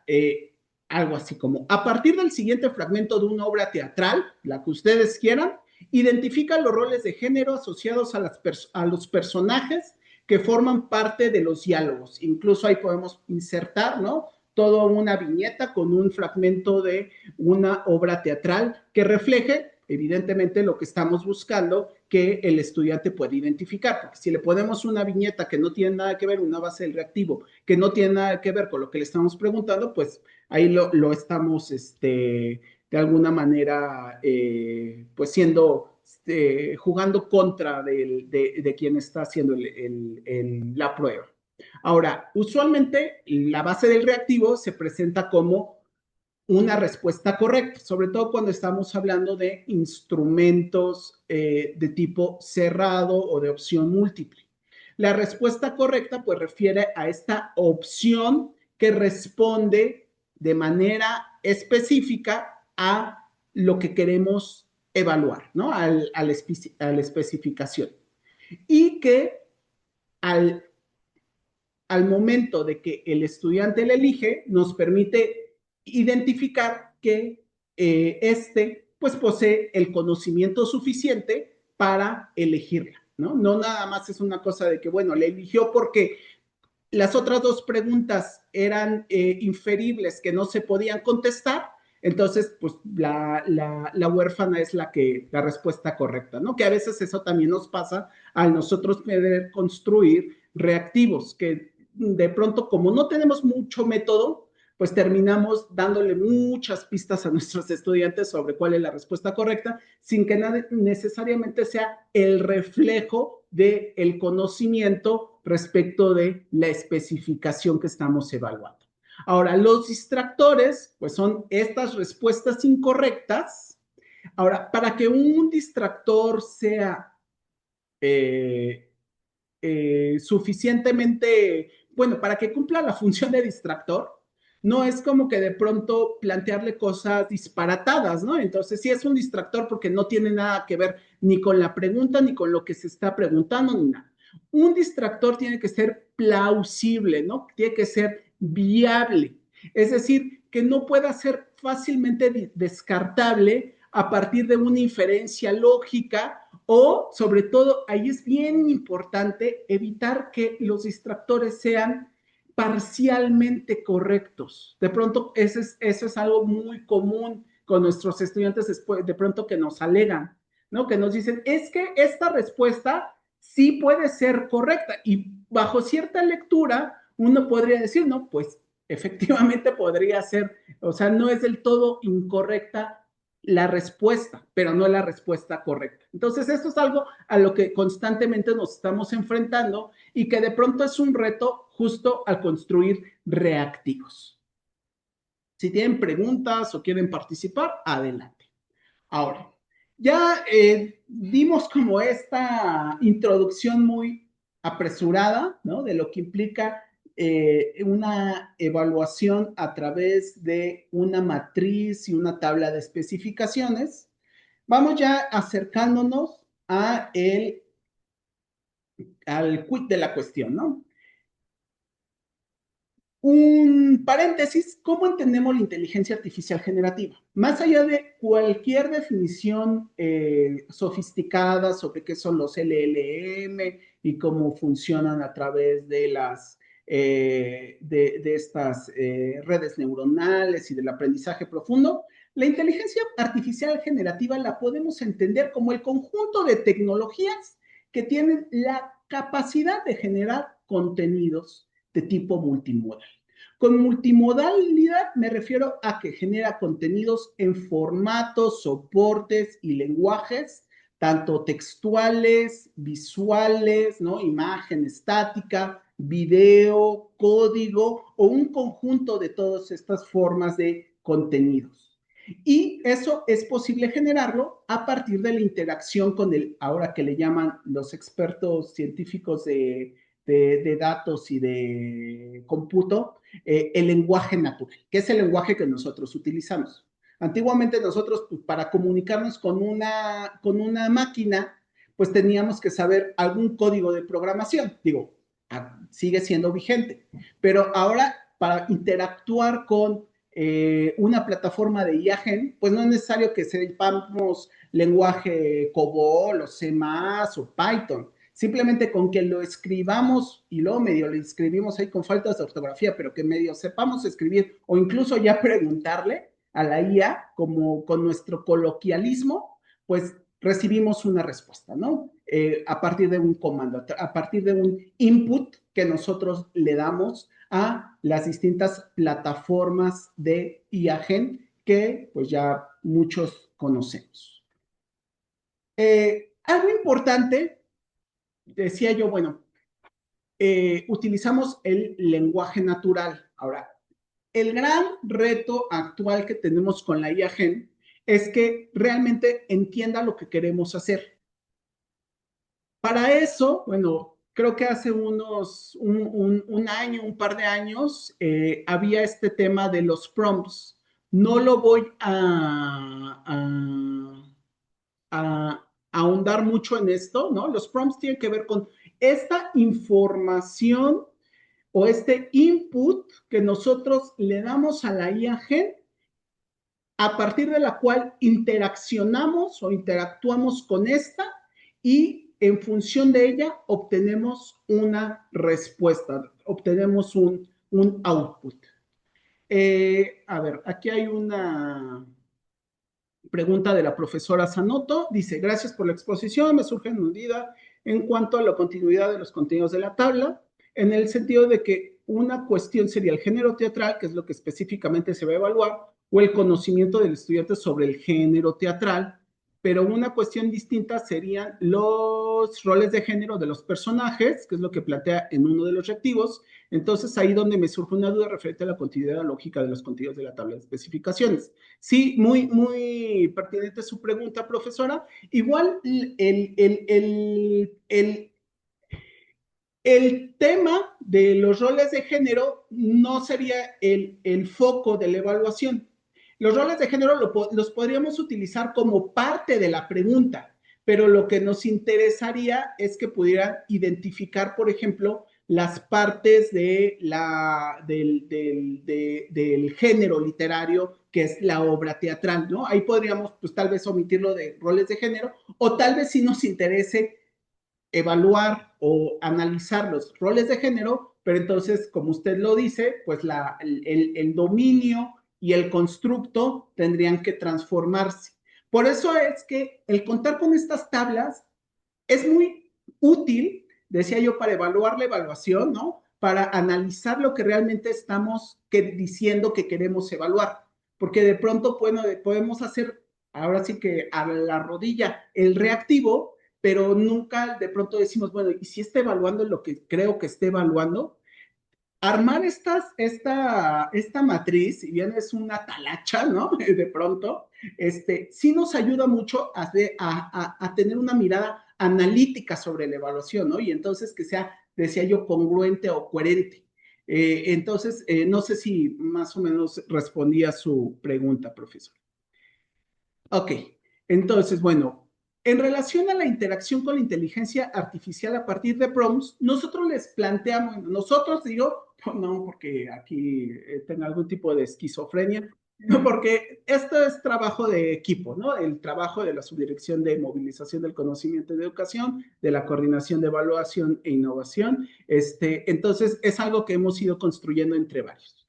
algo así como, a partir del siguiente fragmento de una obra teatral, la que ustedes quieran, identifica los roles de género asociados a los personajes que forman parte de los diálogos. Incluso ahí podemos insertar, ¿no? Toda una viñeta con un fragmento de una obra teatral que refleje evidentemente lo que estamos buscando que el estudiante pueda identificar, porque si le ponemos una viñeta que no tiene nada que ver, una base del reactivo que no tiene nada que ver con lo que le estamos preguntando, pues ahí lo estamos, de alguna manera, pues jugando contra de quien está haciendo la prueba. Ahora, usualmente la base del reactivo se presenta como una respuesta correcta, sobre todo cuando estamos hablando de instrumentos de tipo cerrado o de opción múltiple. La respuesta correcta pues refiere a esta opción que responde de manera específica a lo que queremos evaluar, ¿no? A la especificación. Y que al al momento de que el estudiante le elige, nos permite identificar que pues posee el conocimiento suficiente para elegirla, ¿no? No nada más es una cosa de que, bueno, le eligió porque las otras dos preguntas eran inferibles que no se podían contestar, entonces, pues la huérfana es la respuesta correcta, ¿no? Que a veces eso también nos pasa al nosotros poder construir reactivos, que de pronto, como no tenemos mucho método, pues terminamos dándole muchas pistas a nuestros estudiantes sobre cuál es la respuesta correcta, sin que necesariamente sea el reflejo del conocimiento respecto de la especificación que estamos evaluando. Ahora, los distractores, pues son estas respuestas incorrectas. Ahora, para que un distractor sea eh, suficientemente, bueno, para que cumpla la función de distractor, no es como que de pronto plantearle cosas disparatadas, ¿no? Entonces, sí es un distractor porque no tiene nada que ver ni con la pregunta, ni con lo que se está preguntando, ni nada. Un distractor tiene que ser plausible, ¿no? Tiene que ser viable. Es decir, que no pueda ser fácilmente descartable a partir de una inferencia lógica o, sobre todo, ahí es bien importante evitar que los distractores sean parcialmente correctos. De pronto, eso es algo muy común con nuestros estudiantes después, de pronto que nos alegan, ¿no? Que nos dicen, es que esta respuesta sí puede ser correcta y bajo cierta lectura uno podría decir, no, pues efectivamente podría ser, o sea, no es del todo incorrecta la respuesta, pero no la respuesta correcta. Entonces, esto es algo a lo que constantemente nos estamos enfrentando y que de pronto es un reto justo al construir reactivos. Si tienen preguntas o quieren participar, adelante. Ahora, ya dimos como esta introducción muy apresurada, ¿no? De lo que implica una evaluación a través de una matriz y una tabla de especificaciones. Vamos ya acercándonos al quid de la cuestión, ¿no? Un paréntesis, ¿cómo entendemos la inteligencia artificial generativa? Más allá de cualquier definición sofisticada sobre qué son los LLM y cómo funcionan a través de de estas redes neuronales y del aprendizaje profundo, la inteligencia artificial generativa la podemos entender como el conjunto de tecnologías que tienen la capacidad de generar contenidos de tipo multimodal. Con multimodalidad me refiero a que genera contenidos en formatos, soportes y lenguajes, tanto textuales, visuales, ¿no? Imagen estática, video, código o un conjunto de todas estas formas de contenidos. Y eso es posible generarlo a partir de la interacción con ahora que le llaman los expertos científicos de datos y de cómputo, el lenguaje natural, que es el lenguaje que nosotros utilizamos. Antiguamente nosotros, pues, para comunicarnos con una máquina, pues teníamos que saber algún código de programación. Digo, sigue siendo vigente, pero ahora para interactuar con una plataforma de IAGEN, pues no es necesario que sepamos lenguaje COBOL o C++ o Python. Simplemente con que lo escribamos y luego medio lo escribimos ahí con faltas de ortografía, pero que medio sepamos escribir o incluso ya preguntarle a la IA como con nuestro coloquialismo, pues recibimos una respuesta, ¿no? A partir de un comando, a partir de un input que nosotros le damos a las distintas plataformas de IAGEN que pues ya muchos conocemos. Algo importante, decía yo, bueno, utilizamos el lenguaje natural. Ahora, el gran reto actual que tenemos con la IAGEN es que realmente entienda lo que queremos hacer. Para eso, bueno, creo que hace un año, un par de años, había este tema de los prompts. No lo voy a ahondar mucho en esto, ¿no? Los prompts tienen que ver con esta información o este input que nosotros le damos a la IAG a partir de la cual interaccionamos o interactuamos con esta y en función de ella obtenemos una respuesta, obtenemos un output. A ver, aquí hay una pregunta de la profesora Sanoto. Dice, gracias por la exposición, me surge una duda en cuanto a la continuidad de los contenidos de la tabla, en el sentido de que una cuestión sería el género teatral, que es lo que específicamente se va a evaluar, o el conocimiento del estudiante sobre el género teatral, pero una cuestión distinta serían los roles de género de los personajes, que es lo que plantea en uno de los reactivos. Entonces, ahí donde me surge una duda referente a la continuidad lógica de los contenidos de la tabla de especificaciones. Sí, muy pertinente su pregunta, profesora. Igual el tema de los roles de género no sería el foco de la evaluación. Los roles de género los podríamos utilizar como parte de la pregunta, pero lo que nos interesaría es que pudieran identificar, por ejemplo, las partes del género literario que es la obra teatral, ¿no? Ahí podríamos, pues tal vez omitirlo de roles de género, o tal vez sí nos interese evaluar o analizar los roles de género, pero entonces, como usted lo dice, pues el dominio y el constructo tendrían que transformarse. Por eso es que el contar con estas tablas es muy útil, decía yo, para evaluar la evaluación, ¿no? Para analizar lo que realmente estamos diciendo que queremos evaluar. Porque de pronto, bueno, podemos hacer, ahora sí que a la rodilla, el reactivo, pero nunca de pronto decimos, bueno, ¿y si está evaluando lo que creo que esté evaluando? Armar esta matriz, si bien es una talacha, ¿no? De pronto, sí nos ayuda mucho a tener una mirada analítica sobre la evaluación, ¿no? Y entonces que sea, decía yo, congruente o coherente. Entonces, no sé si más o menos respondí a su pregunta, profesor. Ok, entonces, bueno, en relación a la interacción con la inteligencia artificial a partir de prompts, nosotros les planteamos, nosotros digo, no porque aquí tenga algún tipo de esquizofrenia, no porque esto es trabajo de equipo, ¿no? El trabajo de la Subdirección de Movilización del Conocimiento y de Educación, de la Coordinación de Evaluación e Innovación, entonces es algo que hemos ido construyendo entre varios.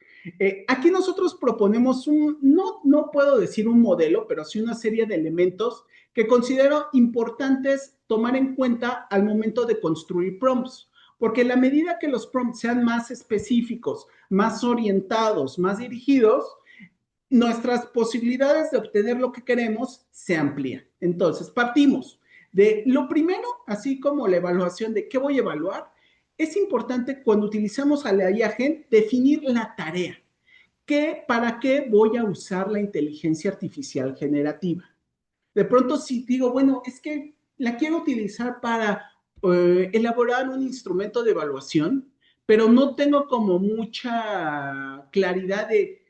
Aquí nosotros proponemos no puedo decir un modelo, pero sí una serie de elementos que considero importantes tomar en cuenta al momento de construir prompts, porque en la medida que los prompts sean más específicos, más orientados, más dirigidos, nuestras posibilidades de obtener lo que queremos se amplían. Entonces, partimos de lo primero, así como la evaluación de qué voy a evaluar, es importante cuando utilizamos a la IAGEN definir la tarea. ¿Para qué voy a usar la inteligencia artificial generativa? De pronto si digo, bueno, es que la quiero utilizar para elaborar un instrumento de evaluación, pero no tengo como mucha claridad de,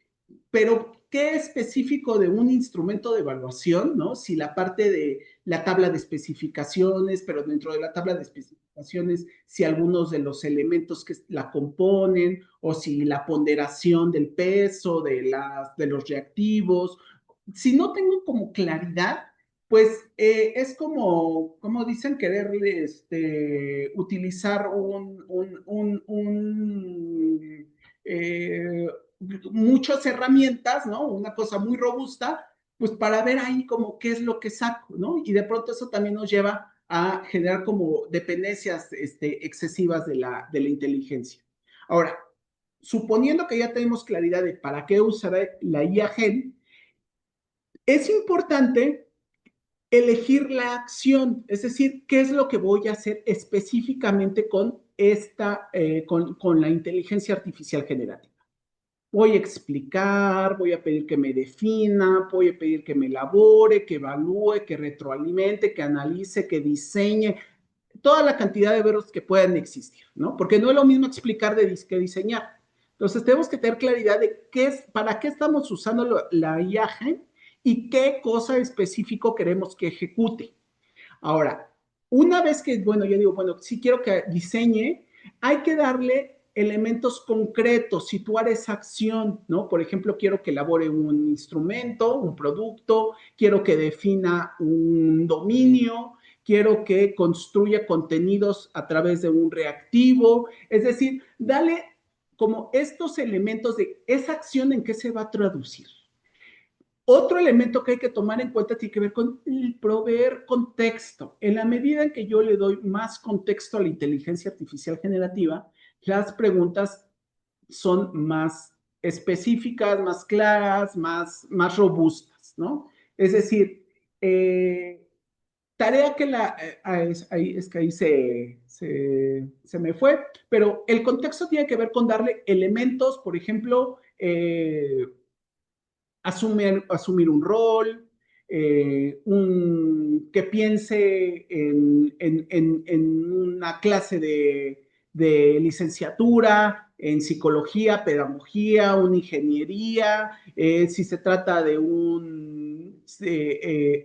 pero qué específico de un instrumento de evaluación, ¿no? Si la parte de la tabla de especificaciones, pero dentro de la tabla de especificaciones, si algunos de los elementos que la componen, o si la ponderación del peso de los reactivos, si no tengo como claridad, pues es como dicen, querer utilizar muchas herramientas, ¿no? Una cosa muy robusta, pues para ver ahí como qué es lo que saco, ¿no? Y de pronto eso también nos lleva a generar como dependencias excesivas de la inteligencia. Ahora, suponiendo que ya tenemos claridad de para qué usar la IA Gen, es importante elegir la acción, es decir, qué es lo que voy a hacer específicamente con con la inteligencia artificial generativa. Voy a explicar, voy a pedir que me defina, voy a pedir que me elabore, que evalúe, que retroalimente, que analice, que diseñe, toda la cantidad de verbos que puedan existir, ¿no? Porque no es lo mismo explicar que diseñar. Entonces tenemos que tener claridad de qué es, para qué estamos usando la IAGEN y qué cosa específico queremos que ejecute. Ahora, una vez que, bueno, yo digo, bueno, si quiero que diseñe, hay que darle elementos concretos, situar esa acción, ¿no? Por ejemplo, quiero que elabore un instrumento, un producto, quiero que defina un dominio, quiero que construya contenidos a través de un reactivo, es decir, dale como estos elementos de esa acción en qué se va a traducir. Otro elemento que hay que tomar en cuenta tiene que ver con el proveer contexto. En la medida en que yo le doy más contexto a la inteligencia artificial generativa, las preguntas son más específicas, más claras, más robustas, ¿no? Es decir, tarea que es que ahí se me fue, pero el contexto tiene que ver con darle elementos, por ejemplo, asumir un rol, que piense en una clase de licenciatura, en psicología, pedagogía, una ingeniería, si se trata de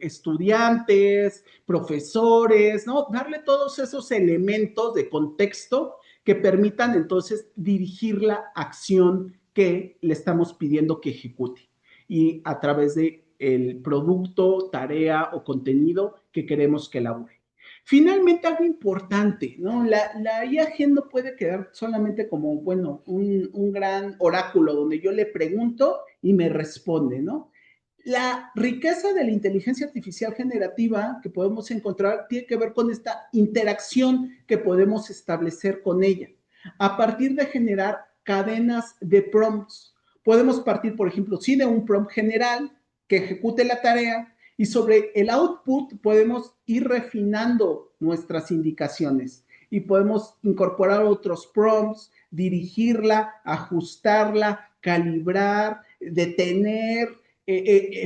estudiantes, profesores, ¿no? Darle todos esos elementos de contexto que permitan entonces dirigir la acción que le estamos pidiendo que ejecute y a través de el producto, tarea o contenido que queremos que elabore. Finalmente, algo importante, ¿no? La IA no puede quedar solamente como, bueno, un gran oráculo donde yo le pregunto y me responde, ¿no? La riqueza de la inteligencia artificial generativa que podemos encontrar tiene que ver con esta interacción que podemos establecer con ella a partir de generar cadenas de prompts. Podemos partir, por ejemplo, sí de un prompt general que ejecute la tarea y sobre el output podemos ir refinando nuestras indicaciones y podemos incorporar otros prompts, dirigirla, ajustarla, calibrar, detener,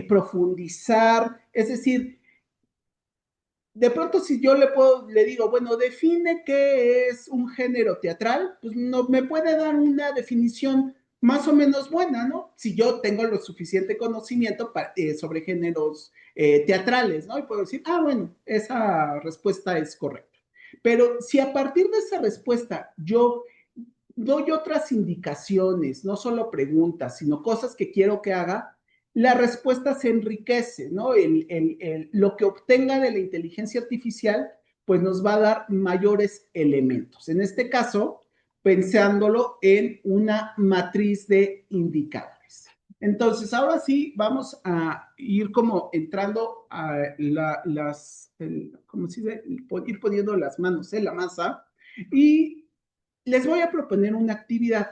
profundizar. Es decir, de pronto si yo le digo, bueno, define qué es un género teatral, pues no me puede dar una definición más o menos buena, ¿no? Si yo tengo lo suficiente conocimiento sobre géneros teatrales, ¿no? Y puedo decir, ah, bueno, esa respuesta es correcta. Pero si a partir de esa respuesta yo doy otras indicaciones, no solo preguntas, sino cosas que quiero que haga, la respuesta se enriquece, ¿no? Lo que obtenga de la inteligencia artificial, pues nos va a dar mayores elementos. En este caso, pensándolo en una matriz de indicadores. Entonces, ahora sí, vamos a ir como entrando a ¿cómo se dice? Ir poniendo las manos en la masa y les voy a proponer una actividad.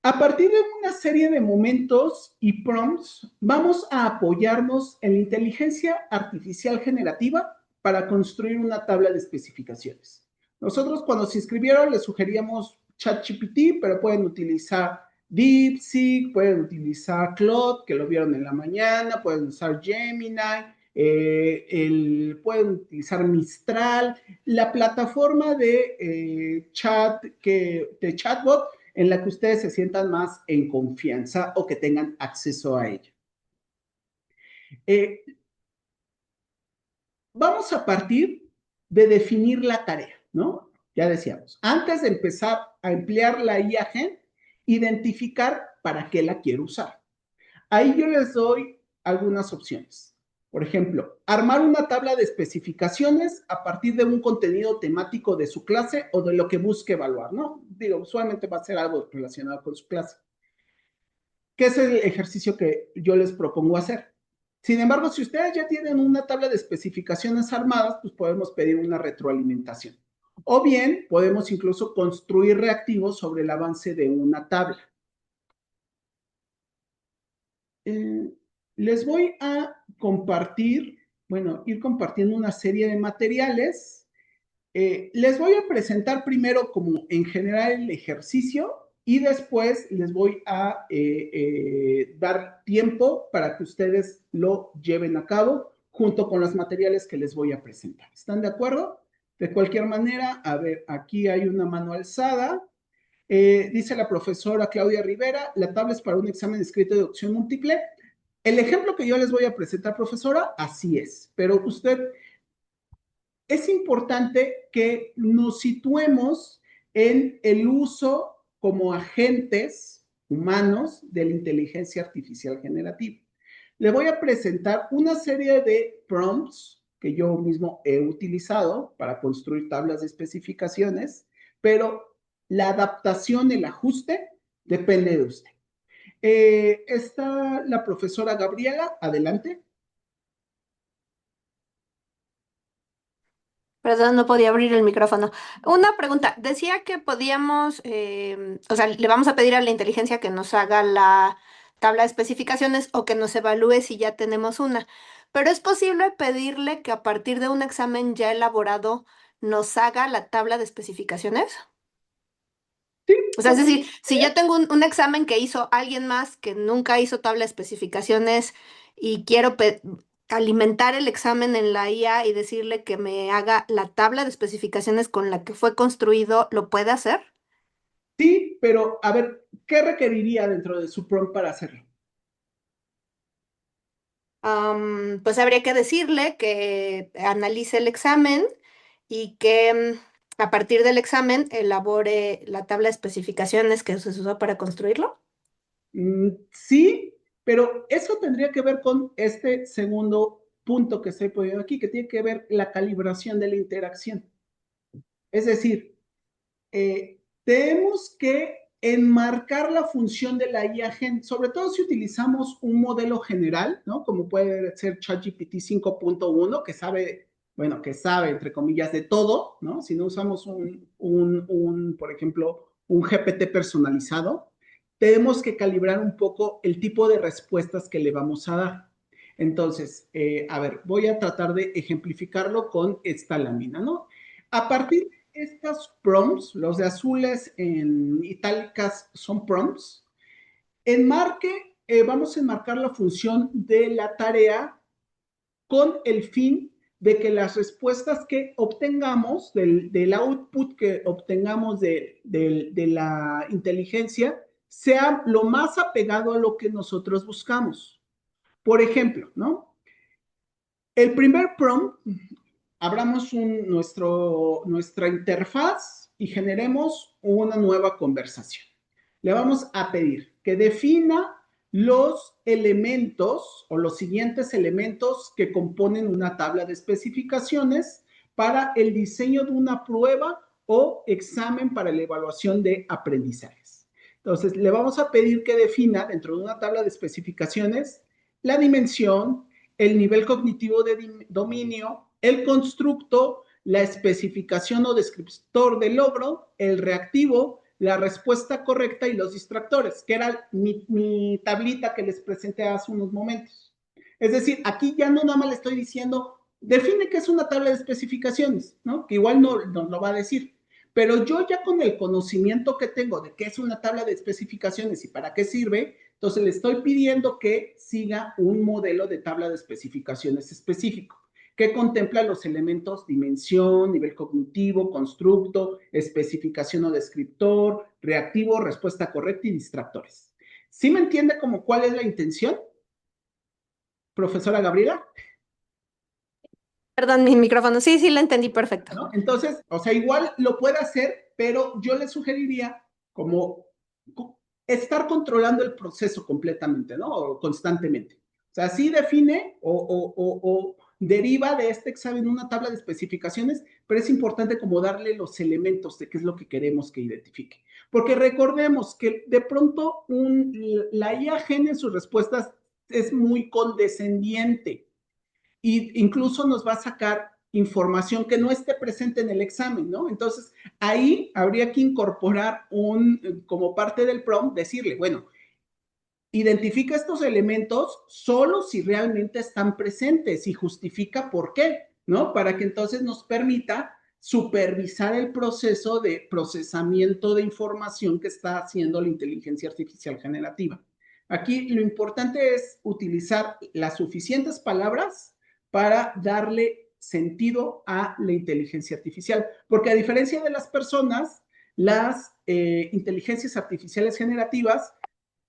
A partir de una serie de momentos y prompts, vamos a apoyarnos en la inteligencia artificial generativa para construir una tabla de especificaciones. Nosotros cuando se inscribieron les sugeríamos ChatGPT, pero pueden utilizar DeepSeek, pueden utilizar Claude, que lo vieron en la mañana, pueden usar Gemini, pueden utilizar Mistral, la plataforma de chatbot en la que ustedes se sientan más en confianza o que tengan acceso a ella. Eh, Vamos a partir de definir la tarea, ¿no? Ya decíamos, antes de empezar a emplear la IA Gen, identificar para qué la quiero usar. Ahí yo les doy algunas opciones. Por ejemplo, armar una tabla de especificaciones a partir de un contenido temático de su clase o de lo que busque evaluar, ¿no? Digo, usualmente va a ser algo relacionado con su clase. ¿Qué es el ejercicio que yo les propongo hacer? Sin embargo, si ustedes ya tienen una tabla de especificaciones armadas, pues podemos pedir una retroalimentación. O bien, podemos incluso construir reactivos sobre el avance de una tabla. Les voy a compartir, bueno, ir compartiendo una serie de materiales. Les voy a presentar primero como en general el ejercicio y después les voy a dar tiempo para que ustedes lo lleven a cabo junto con los materiales que les voy a presentar. ¿Están de acuerdo? De cualquier manera, a ver, aquí hay una mano alzada. Dice la profesora Claudia Rivera, la tabla es para un examen escrito de opción múltiple. El ejemplo que yo les voy a presentar, profesora, así es, pero usted, es importante que nos situemos en el uso como agentes humanos de la inteligencia artificial generativa. Le voy a presentar una serie de prompts que yo mismo he utilizado para construir tablas de especificaciones, pero la adaptación, el ajuste, depende de usted. Está la profesora Gabriela, adelante. Perdón, no podía abrir el micrófono. Una pregunta. Decía que podíamos, o sea, le vamos a pedir a la inteligencia que nos haga la tabla de especificaciones o que nos evalúe si ya tenemos una. Pero es posible pedirle que a partir de un examen ya elaborado nos haga la tabla de especificaciones. Sí, O sea, es decir, si yo tengo un examen que hizo alguien más que nunca hizo tabla de especificaciones y quiero alimentar el examen en la IA y decirle que me haga la tabla de especificaciones con la que fue construido, ¿lo puede hacer? sí, pero a ver, ¿qué requeriría dentro de su prompt para hacerlo? Pues habría que decirle que analice el examen y que a partir del examen elabore la tabla de especificaciones que se usó para construirlo. Sí, pero eso tendría que ver con este segundo punto que estoy poniendo aquí, que tiene que ver la calibración de la interacción. Es decir, tenemos que enmarcar la función de la IA, sobre todo si utilizamos un modelo general, ¿no? Como puede ser ChatGPT 5.1, que sabe, bueno, que sabe, entre comillas, de todo, ¿no? Si no usamos por ejemplo, un GPT personalizado, tenemos que calibrar un poco el tipo de respuestas que le vamos a dar. Entonces, a ver, voy a tratar de ejemplificarlo con esta lámina, ¿no? A partir estos prompts, los de azules en itálicas son prompts. Enmarque, vamos a enmarcar la función de la tarea con el fin de que las respuestas que obtengamos, del output que obtengamos de la inteligencia, sea lo más apegado a lo que nosotros buscamos. Por ejemplo, ¿no? El primer prompt, abramos nuestra interfaz y generemos una nueva conversación. Le vamos a pedir que defina los elementos o los siguientes elementos que componen una tabla de especificaciones para el diseño de una prueba o examen para la evaluación de aprendizajes. Entonces, le vamos a pedir que defina dentro de una tabla de especificaciones la dimensión, el nivel cognitivo de dominio, el constructo, la especificación o descriptor del logro, el reactivo, la respuesta correcta y los distractores, que era mi tablita que les presenté hace unos momentos. Es decir, aquí ya no nada más le estoy diciendo, define qué es una tabla de especificaciones, ¿no? Que igual no lo va a decir. Pero yo ya con el conocimiento que tengo de qué es una tabla de especificaciones y para qué sirve, entonces le estoy pidiendo que siga un modelo de tabla de especificaciones específico que contempla los elementos dimensión, nivel cognitivo, constructo, especificación o descriptor, reactivo, respuesta correcta y distractores. ¿Sí me entiende como cuál es la intención, profesora Gabriela? Perdón, mi micrófono. Sí, sí, lo entendí perfecto. ¿No? Entonces, o sea, igual lo puede hacer, pero yo le sugeriría como estar controlando el proceso completamente, ¿no? O constantemente. O sea, sí define o deriva de este examen una tabla de especificaciones, pero es importante como darle los elementos de qué es lo que queremos que identifique. Porque recordemos que de pronto la IA en sus respuestas es muy condescendiente y incluso nos va a sacar información que no esté presente en el examen, ¿no? Entonces, ahí habría que incorporar como parte del prompt, decirle, bueno, identifica estos elementos solo si realmente están presentes y justifica por qué, ¿no? Para que entonces nos permita supervisar el proceso de procesamiento de información que está haciendo la inteligencia artificial generativa. Aquí lo importante es utilizar las suficientes palabras para darle sentido a la inteligencia artificial, porque a diferencia de las personas, las inteligencias artificiales generativas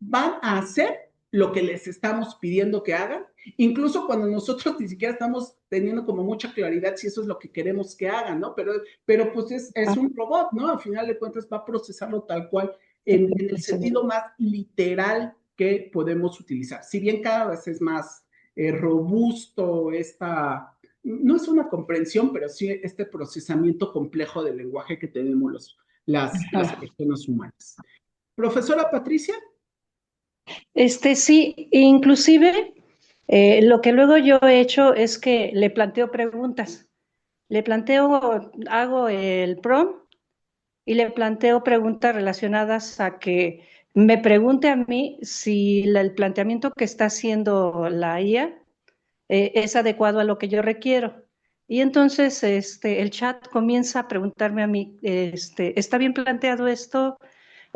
van a hacer lo que les estamos pidiendo que hagan, incluso cuando nosotros ni siquiera estamos teniendo como mucha claridad si eso es lo que queremos que hagan, ¿no? Pero pues es un robot, ¿no? Al final de cuentas va a procesarlo tal cual en el sentido más literal que podemos utilizar. Si bien cada vez es más robusto no es una comprensión, pero sí este procesamiento complejo del lenguaje que tenemos las personas humanas. Profesora Patricia. Sí, inclusive lo que luego yo he hecho es que le planteo preguntas. Hago el prompt y le planteo preguntas relacionadas a que me pregunte a mí si el planteamiento que está haciendo la IA es adecuado a lo que yo requiero. Y entonces el chat comienza a preguntarme a mí, ¿está bien planteado esto?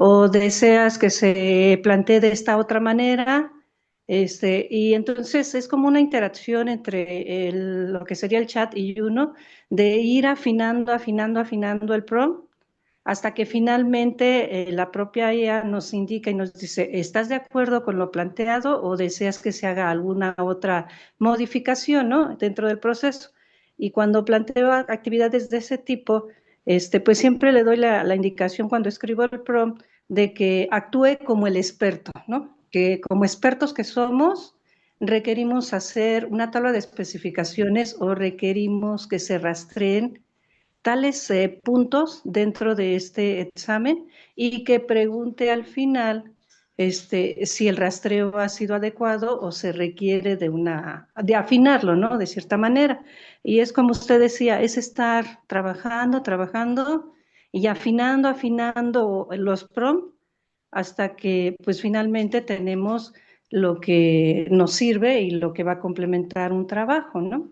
¿O deseas que se plantee de esta otra manera? Y entonces es como una interacción entre lo que sería el chat y uno, de ir afinando el prompt, hasta que finalmente la propia IA nos indica y nos dice, ¿estás de acuerdo con lo planteado o deseas que se haga alguna otra modificación, ¿no?, dentro del proceso? Y cuando planteo actividades de ese tipo, pues siempre le doy la indicación cuando escribo el prompt de que actúe como el experto, ¿no? Que como expertos que somos, requerimos hacer una tabla de especificaciones o requerimos que se rastreen tales puntos dentro de este examen y que pregunte al final si el rastreo ha sido adecuado o se requiere de afinarlo, ¿no?, de cierta manera. Y es como usted decía, es estar trabajando y afinando los prompts hasta que pues finalmente tenemos lo que nos sirve y lo que va a complementar un trabajo, ¿no?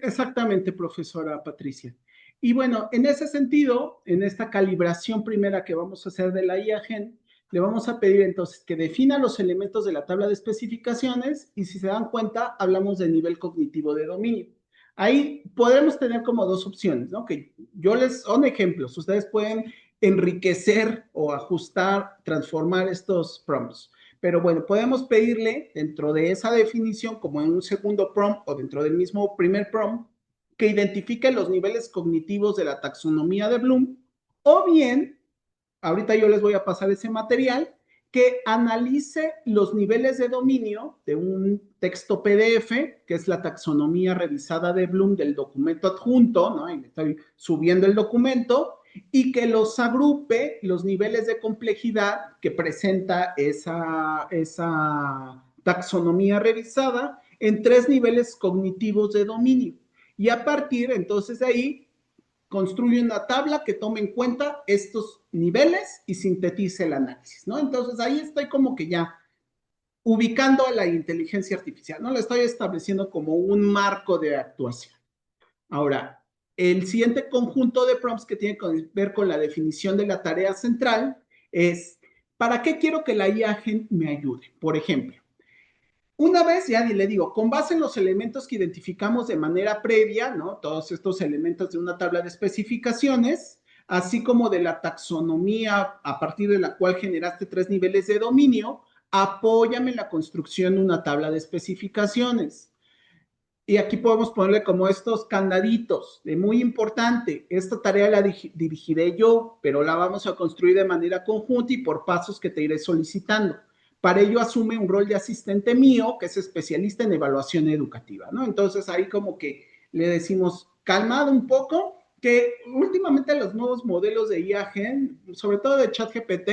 Exactamente, profesora Patricia. Y bueno, en ese sentido, en esta calibración primera que vamos a hacer de la IA Gen, le vamos a pedir entonces que defina los elementos de la tabla de especificaciones y si se dan cuenta, hablamos de nivel cognitivo de dominio. Ahí podremos tener como dos opciones, ¿no? Que son ejemplos, ustedes pueden enriquecer o ajustar, transformar estos prompts. Pero bueno, podemos pedirle dentro de esa definición, como en un segundo prompt o dentro del mismo primer prompt, que identifique los niveles cognitivos de la taxonomía de Bloom, o bien, ahorita yo les voy a pasar ese material, que analice los niveles de dominio de un texto PDF, que es la taxonomía revisada de Bloom del documento adjunto, ¿no? Y estoy subiendo el documento, y que los agrupe los niveles de complejidad que presenta esa taxonomía revisada en 3 niveles cognitivos de dominio. Y a partir entonces de ahí construye una tabla que tome en cuenta estos niveles y sintetice el análisis, ¿no? Entonces ahí estoy como que ya ubicando a la inteligencia artificial, ¿no? La estoy estableciendo como un marco de actuación. Ahora, el siguiente conjunto de prompts que tiene que ver con la definición de la tarea central es, ¿para qué quiero que la IA Gen me ayude? Por ejemplo, una vez ya le digo, con base en los elementos que identificamos de manera previa, ¿no? Todos estos elementos de una tabla de especificaciones, así como de la taxonomía a partir de la cual generaste 3 niveles de dominio, apóyame en la construcción de una tabla de especificaciones. Y aquí podemos ponerle como estos candaditos, de muy importante, esta tarea la dirigiré yo, pero la vamos a construir de manera conjunta y por pasos que te iré solicitando. Para ello asume un rol de asistente mío, que es especialista en evaluación educativa, ¿no? Entonces ahí como que le decimos, calmado un poco, que últimamente los nuevos modelos de IA Gen, sobre todo de ChatGPT,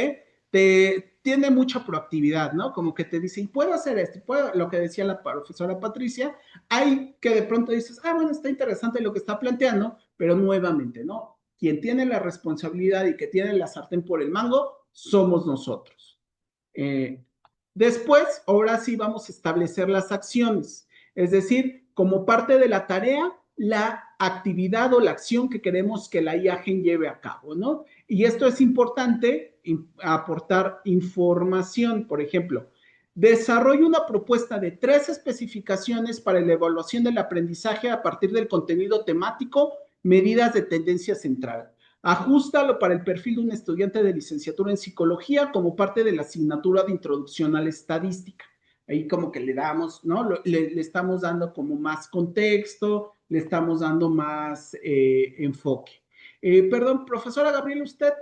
te tiene mucha proactividad, ¿no? Como que te dice, y puedo hacer esto, puedo, lo que decía la profesora Patricia, hay que de pronto dices, bueno, está interesante lo que está planteando, pero nuevamente, ¿no? Quien tiene la responsabilidad y que tiene la sartén por el mango, somos nosotros. Después, ahora sí vamos a establecer las acciones, es decir, como parte de la tarea, la actividad o la acción que queremos que la IAGEN lleve a cabo, ¿no? Y esto es importante, aportar información, por ejemplo, desarrolla una propuesta de 3 especificaciones para la evaluación del aprendizaje a partir del contenido temático, medidas de tendencia central. Ajústalo para el perfil de un estudiante de licenciatura en psicología como parte de la asignatura de introducción a la estadística. Ahí como que le damos, ¿no? Le estamos dando como más contexto, le estamos dando más enfoque. Perdón, profesora Gabriela, ¿usted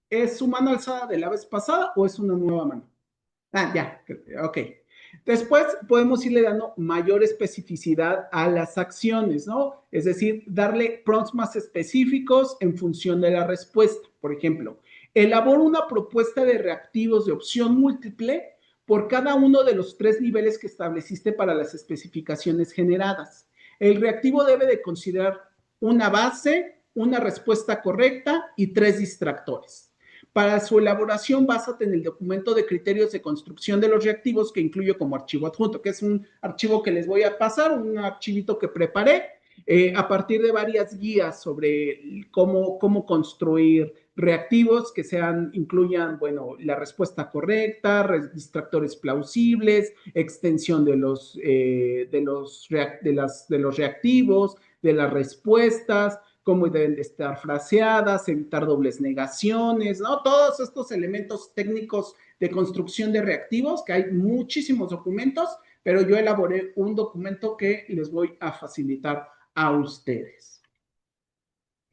es su mano alzada de la vez pasada o es una nueva mano? Ya, ok. Después podemos irle dando mayor especificidad a las acciones, ¿no? Es decir, darle prompts más específicos en función de la respuesta. Por ejemplo, elabora una propuesta de reactivos de opción múltiple por cada uno de los 3 niveles que estableciste para las especificaciones generadas. El reactivo debe de considerar una base, una respuesta correcta y 3 distractores. Para su elaboración, básate en el documento de criterios de construcción de los reactivos que incluyo como archivo adjunto, que es un archivo que les voy a pasar, un archivito que preparé a partir de varias guías sobre cómo construir reactivos que incluyan, bueno, la respuesta correcta, distractores plausibles, extensión de los reactivos, de las respuestas, cómo deben de estar fraseadas, evitar dobles negaciones, ¿no? Todos estos elementos técnicos de construcción de reactivos, que hay muchísimos documentos, pero yo elaboré un documento que les voy a facilitar a ustedes.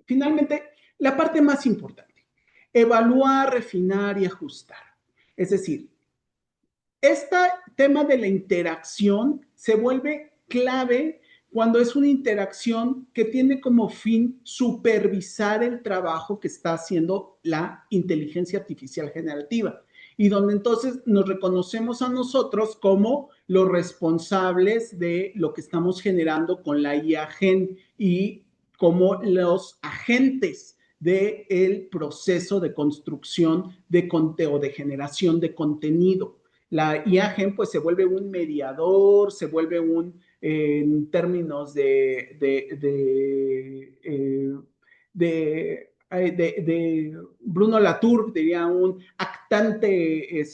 Finalmente, la parte más importante, evaluar, refinar y ajustar. Es decir, este tema de la interacción se vuelve clave cuando es una interacción que tiene como fin supervisar el trabajo que está haciendo la inteligencia artificial generativa y donde entonces nos reconocemos a nosotros como los responsables de lo que estamos generando con la IA-Gen y como los agentes del proceso de construcción de contenido, de generación de contenido. La IAGEN pues se vuelve un mediador, se vuelve en términos de Bruno Latour, diría un actante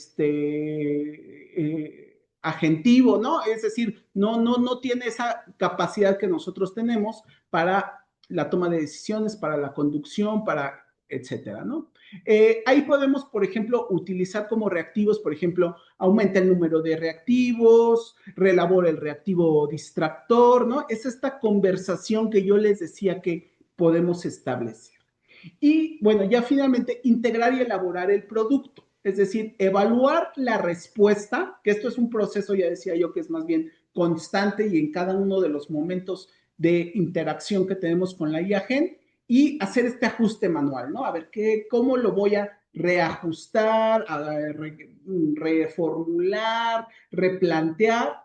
agentivo, ¿no? Es decir, no tiene esa capacidad que nosotros tenemos para la toma de decisiones, para la conducción, para etcétera, ¿no? Ahí podemos, por ejemplo, utilizar como reactivos, por ejemplo, aumenta el número de reactivos, reelabora el reactivo distractor, ¿no? Es esta conversación que yo les decía que podemos establecer. Y bueno, ya finalmente integrar y elaborar el producto, es decir, evaluar la respuesta, que esto es un proceso, ya decía yo, que es más bien constante y en cada uno de los momentos de interacción que tenemos con la IAGEN, y hacer este ajuste manual, ¿no? A ver, ¿cómo lo voy a reajustar, reformular, replantear?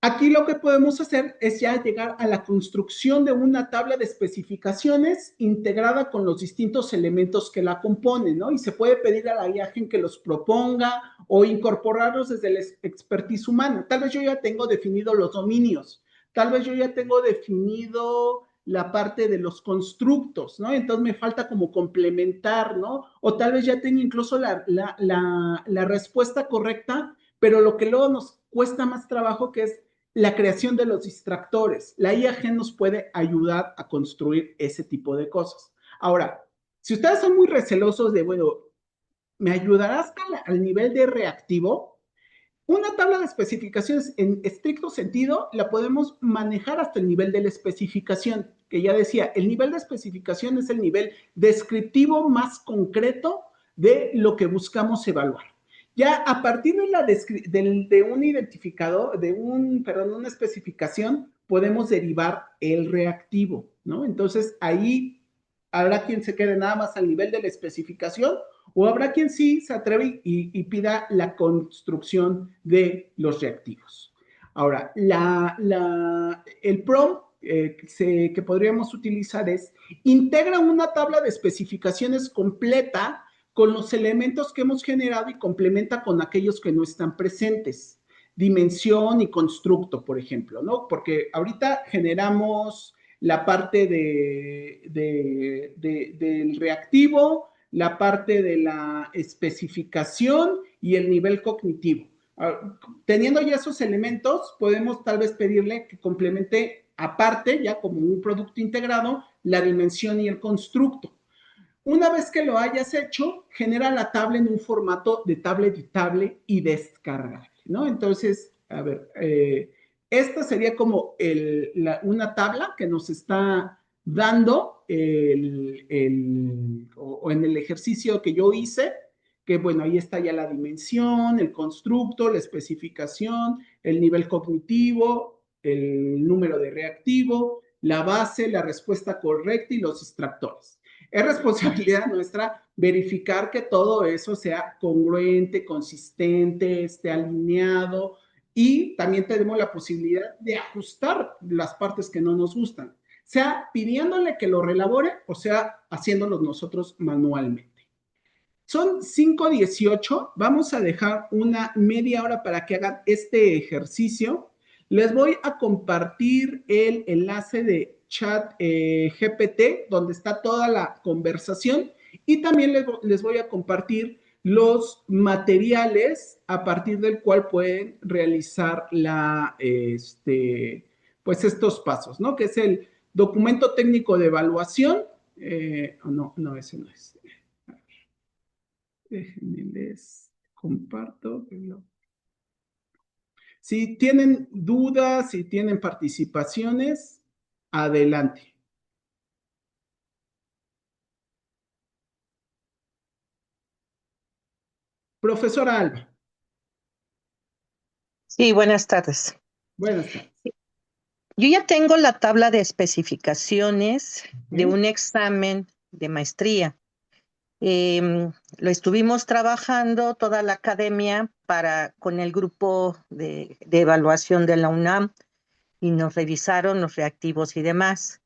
Aquí lo que podemos hacer es ya llegar a la construcción de una tabla de especificaciones integrada con los distintos elementos que la componen, ¿no? Y se puede pedir a la IAGEN que los proponga o incorporarlos desde la expertise humana. Tal vez yo ya tengo definido los dominios, tal vez yo ya tengo definido la parte de los constructos, ¿no? Entonces me falta como complementar, ¿no? O tal vez ya tengo incluso la respuesta correcta, pero lo que luego nos cuesta más trabajo que es la creación de los distractores. La IAGEN nos puede ayudar a construir ese tipo de cosas. Ahora, si ustedes son muy recelosos de, bueno, ¿me ayudarás al nivel de reactivo? Una tabla de especificaciones en estricto sentido la podemos manejar hasta el nivel de la especificación, que ya decía, el nivel de especificación es el nivel descriptivo más concreto de lo que buscamos evaluar. Ya a partir de un identificador, una especificación, podemos derivar el reactivo, ¿no? Entonces ahí habrá quien se quede nada más al nivel de la especificación O habrá quien sí se atreve y pida la construcción de los reactivos. Ahora, el prompt que podríamos utilizar es: integra una tabla de especificaciones completa con los elementos que hemos generado y complementa con aquellos que no están presentes. Dimensión y constructo, por ejemplo, ¿no? Porque ahorita generamos la parte del reactivo, la parte de la especificación y el nivel cognitivo. Teniendo ya esos elementos, podemos tal vez pedirle que complemente aparte, ya como un producto integrado, la dimensión y el constructo. Una vez que lo hayas hecho, genera la tabla en un formato de tabla editable y descargable, ¿no? Entonces, a ver, esta sería como una tabla que nos está dando o en el ejercicio que yo hice, que bueno, ahí está ya la dimensión, el constructo, la especificación, el nivel cognitivo, el número de reactivo, la base, la respuesta correcta y los extractores. Es responsabilidad nuestra verificar que todo eso sea congruente, consistente, esté alineado, y también tenemos la posibilidad de ajustar las partes que no nos gustan, sea pidiéndole que lo relabore o sea haciéndolo nosotros manualmente. Son 5:18, vamos a dejar una media hora para que hagan este ejercicio. Les voy a compartir el enlace de chat GPT, donde está toda la conversación, y también les voy a compartir los materiales a partir del cual pueden realizar pues estos pasos, ¿no? Que es el documento técnico de evaluación. No, ese no es. Déjenme les comparto. Si tienen dudas, si tienen participaciones, adelante. Profesora Alba, Sí, buenas tardes. buenas tardes. Yo ya tengo la tabla de especificaciones de ¿Ok? un examen de maestría. Lo estuvimos trabajando toda la academia con el grupo de evaluación de la UNAM y nos revisaron los reactivos y demás.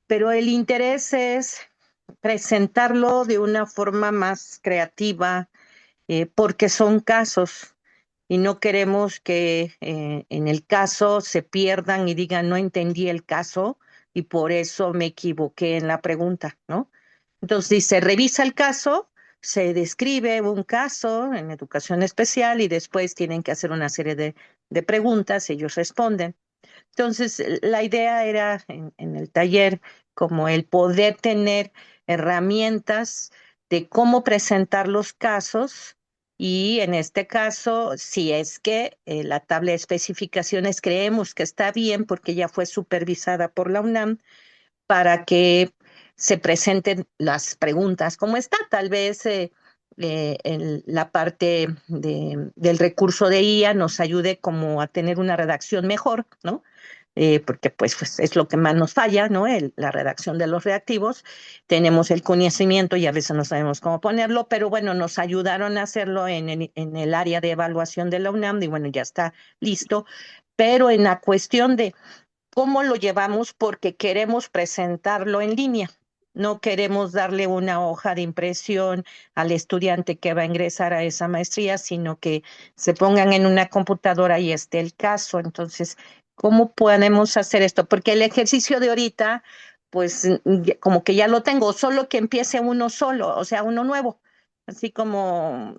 Pero el interés es presentarlo de una forma más creativa, porque son casos y no queremos que en el caso se pierdan y digan no entendí el caso y por eso me equivoqué en la pregunta, ¿no? Entonces, se revisa el caso, se describe un caso en educación especial y después tienen que hacer una serie de preguntas, ellos responden. Entonces, la idea era en el taller como el poder tener herramientas de cómo presentar los casos y en este caso, si es que la tabla de especificaciones creemos que está bien porque ya fue supervisada por la UNAM para que se presenten las preguntas como está, tal vez la parte del recurso de IA nos ayude como a tener una redacción mejor, ¿no? Porque pues es lo que más nos falla, ¿no? La redacción de los reactivos. Tenemos el conocimiento y a veces no sabemos cómo ponerlo, pero bueno, nos ayudaron a hacerlo en el área de evaluación de la UNAM y bueno, ya está listo. Pero en la cuestión de cómo lo llevamos porque queremos presentarlo en línea. No queremos darle una hoja de impresión al estudiante que va a ingresar a esa maestría, sino que se pongan en una computadora y esté el caso. Entonces, ¿cómo podemos hacer esto? Porque el ejercicio de ahorita, pues como que ya lo tengo, solo que empiece uno solo, o sea, uno nuevo, así como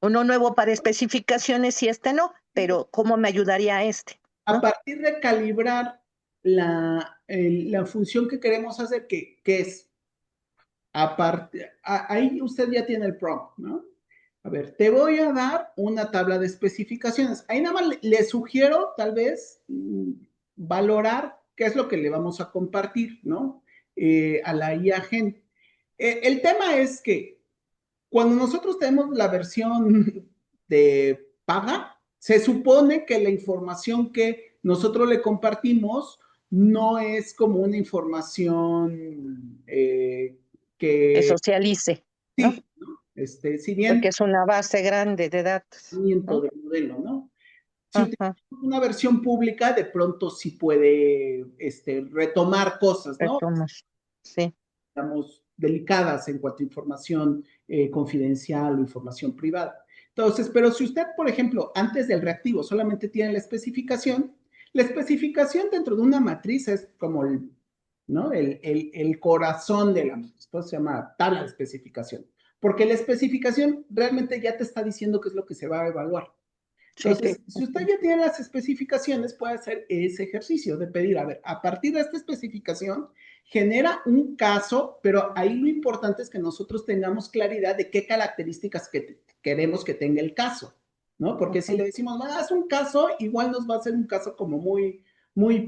uno nuevo para especificaciones y este no, pero ¿cómo me ayudaría a este? A ¿No? partir de calibrar la función que queremos hacer, que es, ahí usted ya tiene el prompt, ¿no? A ver, te voy a dar una tabla de especificaciones. Ahí nada más le sugiero, tal vez, valorar qué es lo que le vamos a compartir, ¿no? A la IA Gen. El tema es que cuando nosotros tenemos la versión de paga, se supone que la información que nosotros le compartimos no es como una información Que que socialice, ¿no? sí, ¿no? Si bien porque es una base grande de datos, ¿no? del modelo, ¿no? Si Ajá, utilizamos una versión pública, de pronto sí puede retomar cosas, ¿no? retomas. Sí, Digamos, delicadas en cuanto a información confidencial o información privada. Entonces, pero si usted, por ejemplo, antes del reactivo solamente tiene la especificación dentro de una matriz es como ¿no? el corazón de la matriz. Esto se llama tabla de especificación. Porque la especificación realmente ya te está diciendo qué es lo que se va a evaluar. sí. Entonces, si usted ya tiene las especificaciones, puede hacer ese ejercicio de pedir, a ver, a partir de esta especificación, genera un caso, pero ahí lo importante es que nosotros tengamos claridad de qué características queremos que tenga el caso, ¿no? Porque si le decimos, haz un caso, igual nos va a ser un caso como muy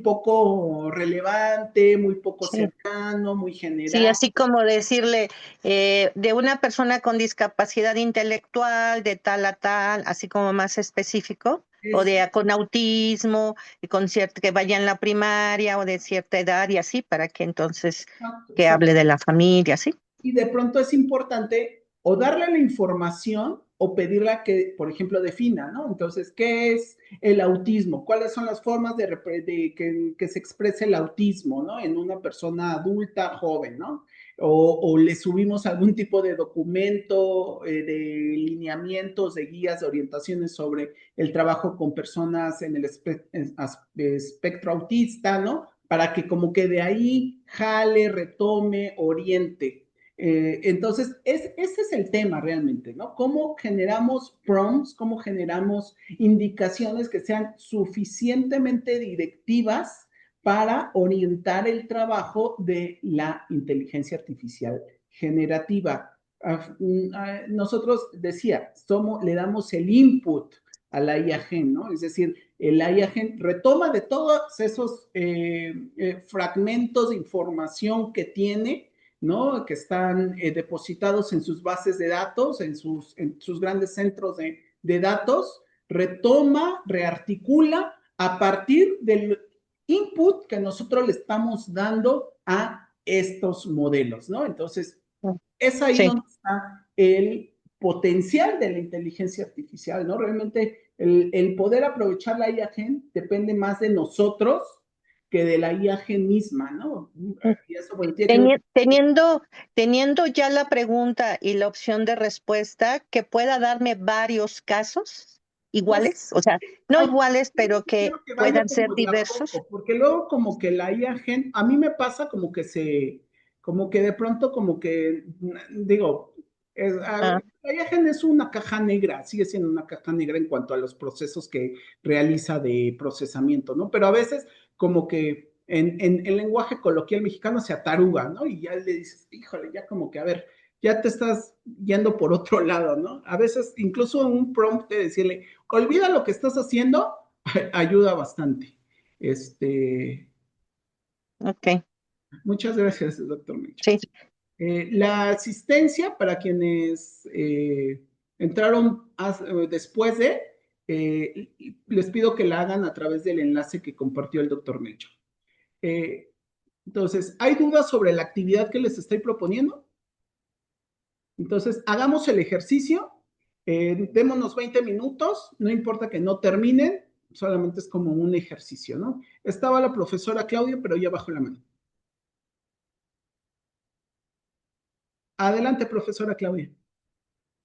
poco relevante, muy poco Sí. cercano, muy Sí, general. así como decirle de una persona con discapacidad intelectual, de tal a tal, así como más específico, o de con autismo, y con cierta, que vaya en la primaria o de cierta edad y así, para que entonces que hable de la familia, ¿sí? Y de pronto es importante o darle la información o pedirla que, por ejemplo, defina, ¿no? Entonces, ¿qué es el autismo? ¿Cuáles son las formas de que se exprese el autismo, ¿no? En una persona adulta, joven, ¿no? O le subimos algún tipo de documento, de lineamientos, de guías, de orientaciones sobre el trabajo con personas en el espectro autista, ¿no? Para que como que de ahí jale, retome, oriente. Entonces, ese es el tema realmente, ¿no? ¿Cómo generamos prompts, cómo generamos indicaciones que sean suficientemente directivas para orientar el trabajo de la inteligencia artificial generativa? Nosotros, decía, le damos el input a la IAGEN, ¿no? Es decir, la IAGEN retoma de todos esos fragmentos de información que tiene, ¿no? Que están depositados en sus bases de datos, en sus grandes centros de datos, retoma, rearticula a partir del input que nosotros le estamos dando a estos modelos, ¿no? Entonces, es ahí Sí. donde está el potencial de la inteligencia artificial, ¿no? Realmente el poder aprovechar la IA Gen depende más de nosotros que de la IA Gen misma, ¿no? Y eso, bueno, tiene que Teniendo ya la pregunta y la opción de respuesta, que pueda darme varios casos pues, iguales, o sea, no iguales, pero que quiero que vaya puedan ser como de a diversos. poco, porque luego como que la IA Gen, a mí me pasa como que de pronto como que, digo, Ah, la IA Gen es una caja negra, sigue siendo una caja negra en cuanto a los procesos que realiza de procesamiento, ¿no? Pero a veces como que en lenguaje coloquial mexicano se ataruga, ¿no? Y ya le dices, híjole, ya como que, a ver, ya te estás yendo por otro lado, ¿no? A veces incluso un prompt de decirle, olvida lo que estás haciendo, ayuda bastante. Este, ok, muchas gracias, doctor Mecho. sí. La asistencia para quienes entraron después les pido que la hagan a través del enlace que compartió el doctor Mecho. Entonces, ¿hay dudas sobre la actividad que les estoy proponiendo? Entonces, hagamos el ejercicio, démonos 20 minutos, no importa que no terminen, solamente es como un ejercicio, ¿no? Estaba la profesora Claudia, pero ya bajó la mano. Adelante, profesora Claudia.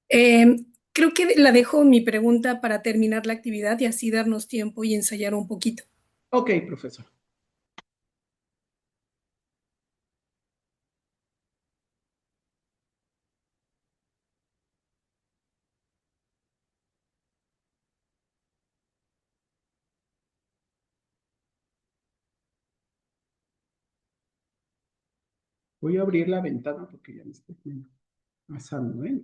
Creo que la dejo mi pregunta para terminar la actividad y así darnos tiempo y ensayar un poquito. Ok, profesor. Voy a abrir la ventana porque ya me estoy pasando, ¿eh?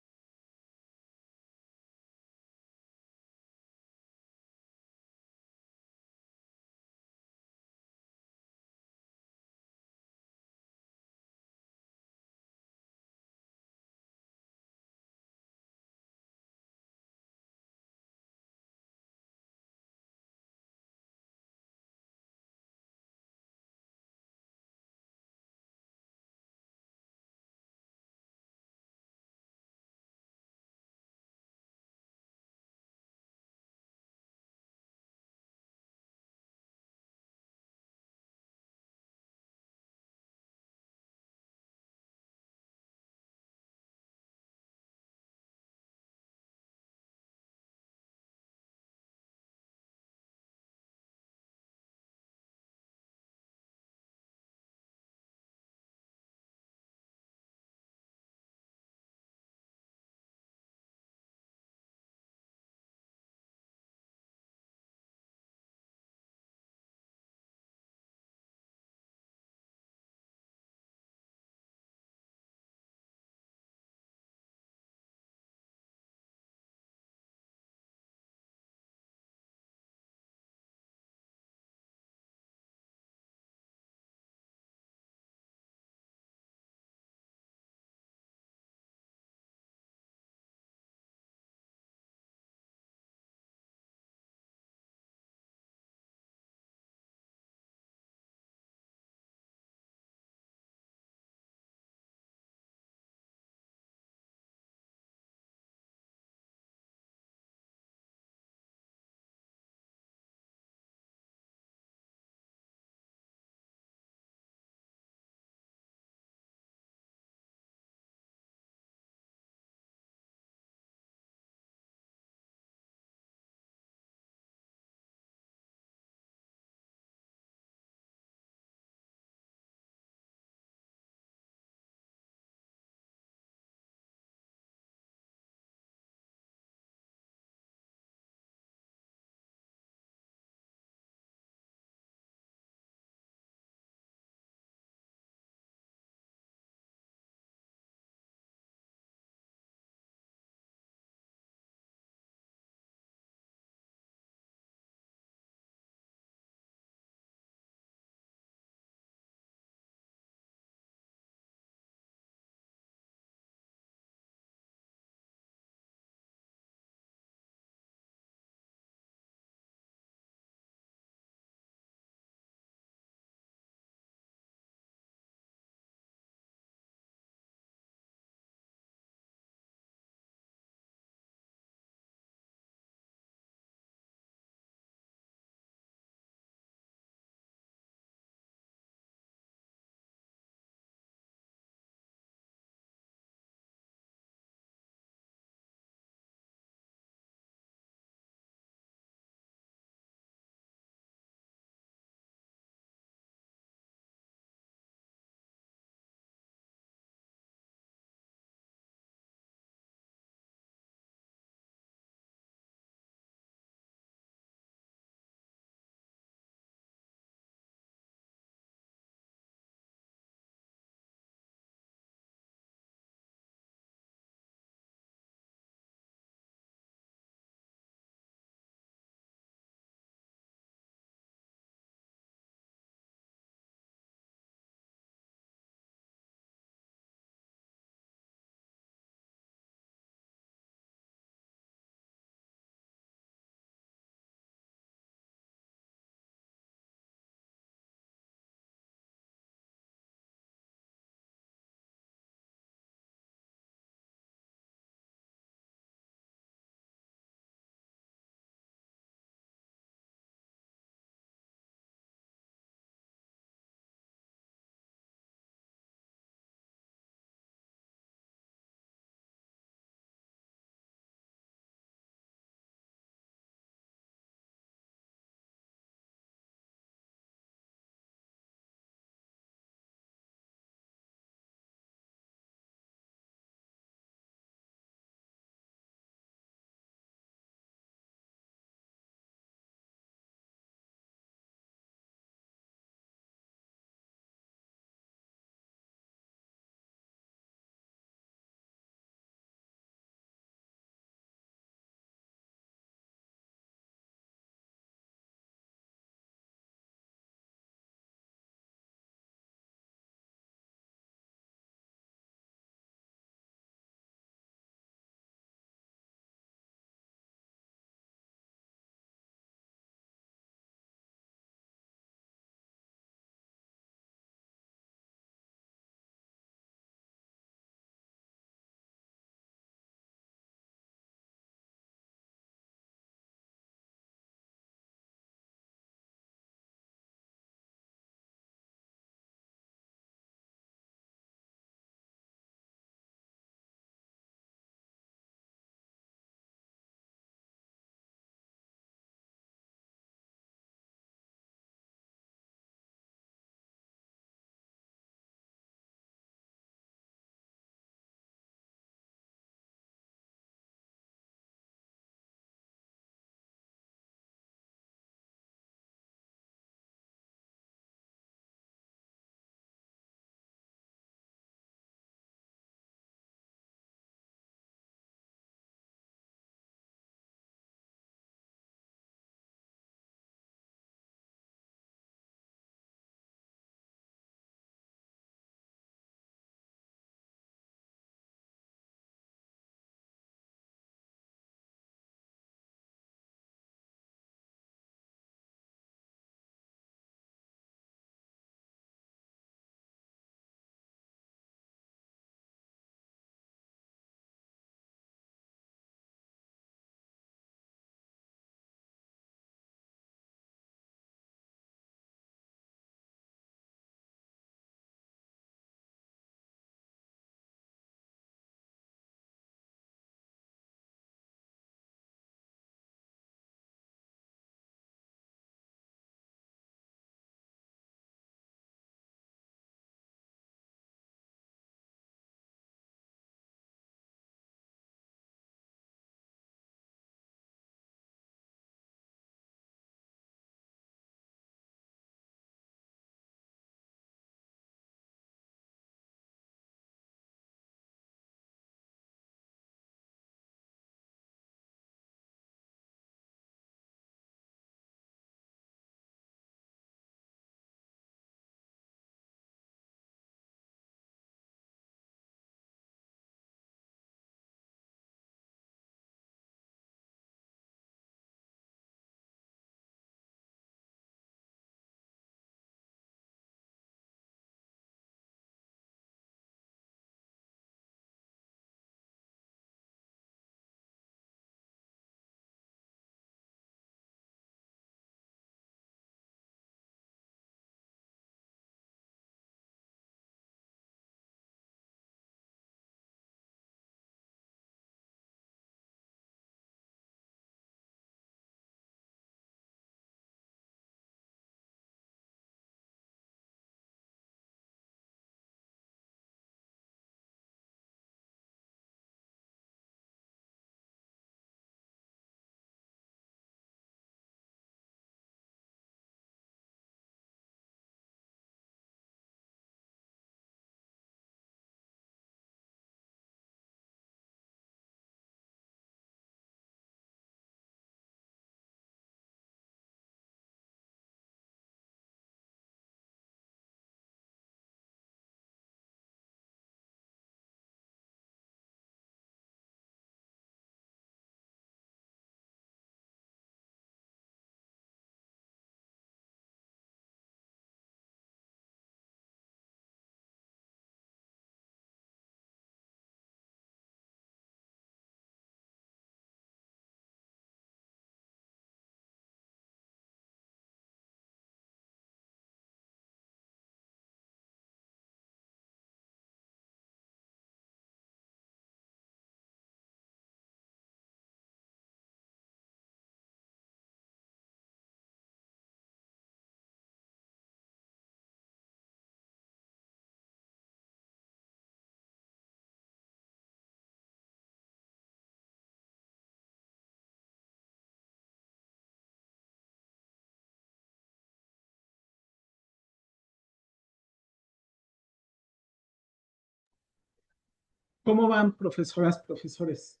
¿Cómo van, profesoras, profesores?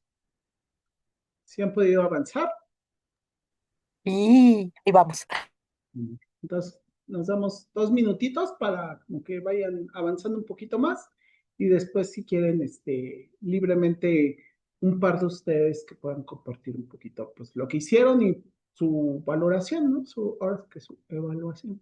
¿Sí han podido avanzar? Y vamos. Entonces, nos damos 2 minutitos para como que vayan avanzando un poquito más y después si quieren, libremente un par de ustedes que puedan compartir un poquito, pues lo que hicieron y su valoración, ¿no? Ahora sí que su evaluación.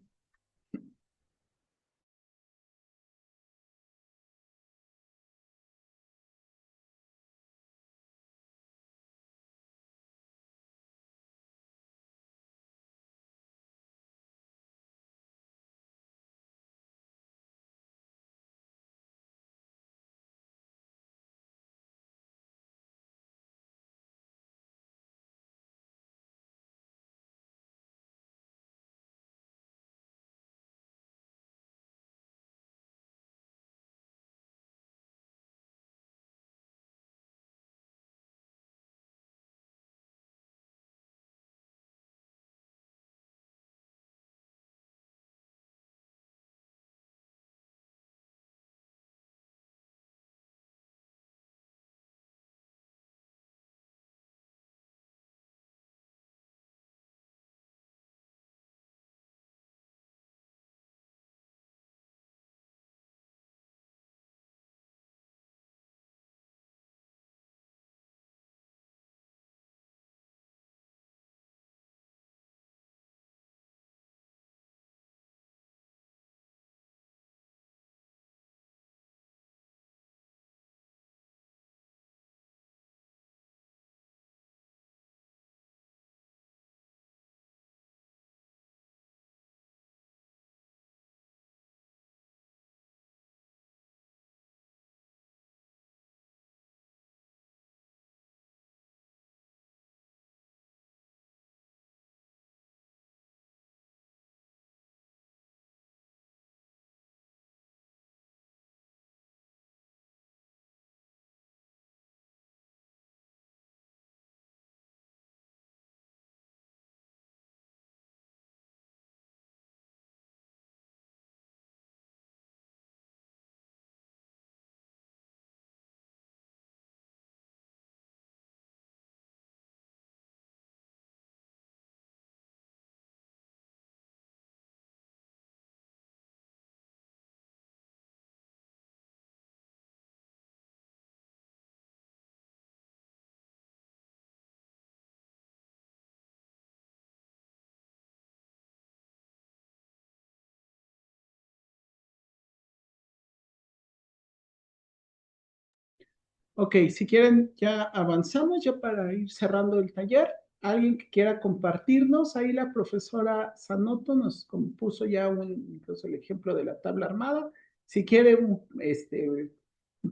Ok, si quieren, ya avanzamos, ya para ir cerrando el taller. Alguien que quiera compartirnos, ahí la profesora Sanoto nos compuso ya incluso el ejemplo de la tabla armada. Si quiere un